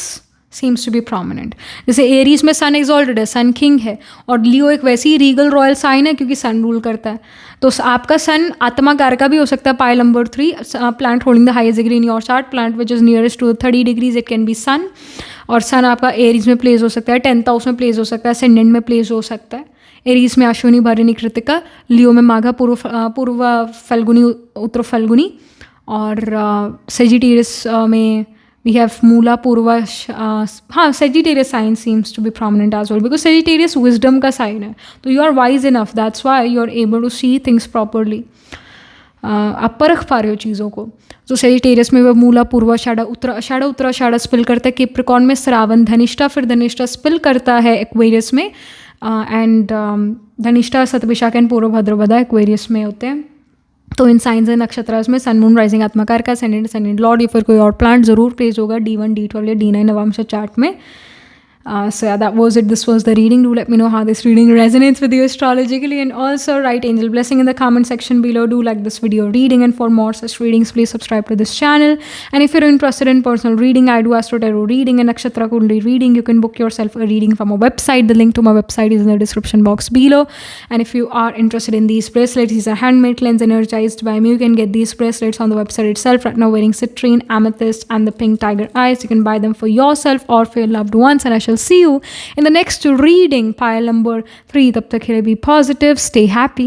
seems to be prominent. जैसे एरीज में सन एक्सॉल्टेड है, सन किंग है, और लियो एक वैसी ही रीगल रॉयल साइन है क्योंकि सन रूल करता है. तो आपका सन आत्मा कार का भी हो सकता है. Pile number 3, planet holding the highest degree in your chart, planet which is nearest to 30 degrees, it can be sun. और सन आपका एरीज में प्लेस हो सकता है, 10th हाउस में प्लेस हो सकता है, असेंडेंट में प्लेस हो सकता है. एरीज में अश्विनी, भरणी, कृतिका, लियो में माघा, पूर्व फल्गुनी, उत्तर फल्गुनी, और सेजिटेरियस में we have Mula, Purva, Sagittarius sign seems to be prominent as well because Sagittarius wisdom का sign है. तो you are wise enough, that's why you are able to see things properly. आप परख पा रहे हो चीज़ों को. तो Sagittarius में वो मूला, पूर्वा, उत्तरा स्पिल करता है. कैप्रिकॉर्न में श्रावण, धनिष्ठा, फिर धनिष्ठा स्पिल करता है एक्वेरियस में, एंड धनिष्ठा, सतभिषा एंड पूर्व भद्रभदा एक्वेरियस में होते हैं. तो इन साइंस एंड नक्षत्रास में सन, मून, राइजिंग, आत्मकार का, सेनेंड लॉर्ड या फिर कोई और प्लांट ज़रूर प्लेस होगा D1, D12 या D9 नवांश चार्ट में. So yeah, that was it. This was the reading. Do let me know how this reading resonates with you astrologically, and also write angel blessing in the comment section below. Do like this video reading, and for more such readings, please subscribe to this channel. And if you're interested in personal reading, I do astro tarot reading and nakshatra kundali reading. You can book yourself a reading from a website. The link to my website is in the description box below. And if you are interested in these bracelets, these are handmade, cleansed, energized by me. You can get these bracelets on the website itself. Right now, wearing citrine, amethyst, and the pink tiger eyes. You can buy them for yourself or for your loved ones. And I shall see you in the next reading, pile number 3. Tab tak ke liye be positive, stay happy.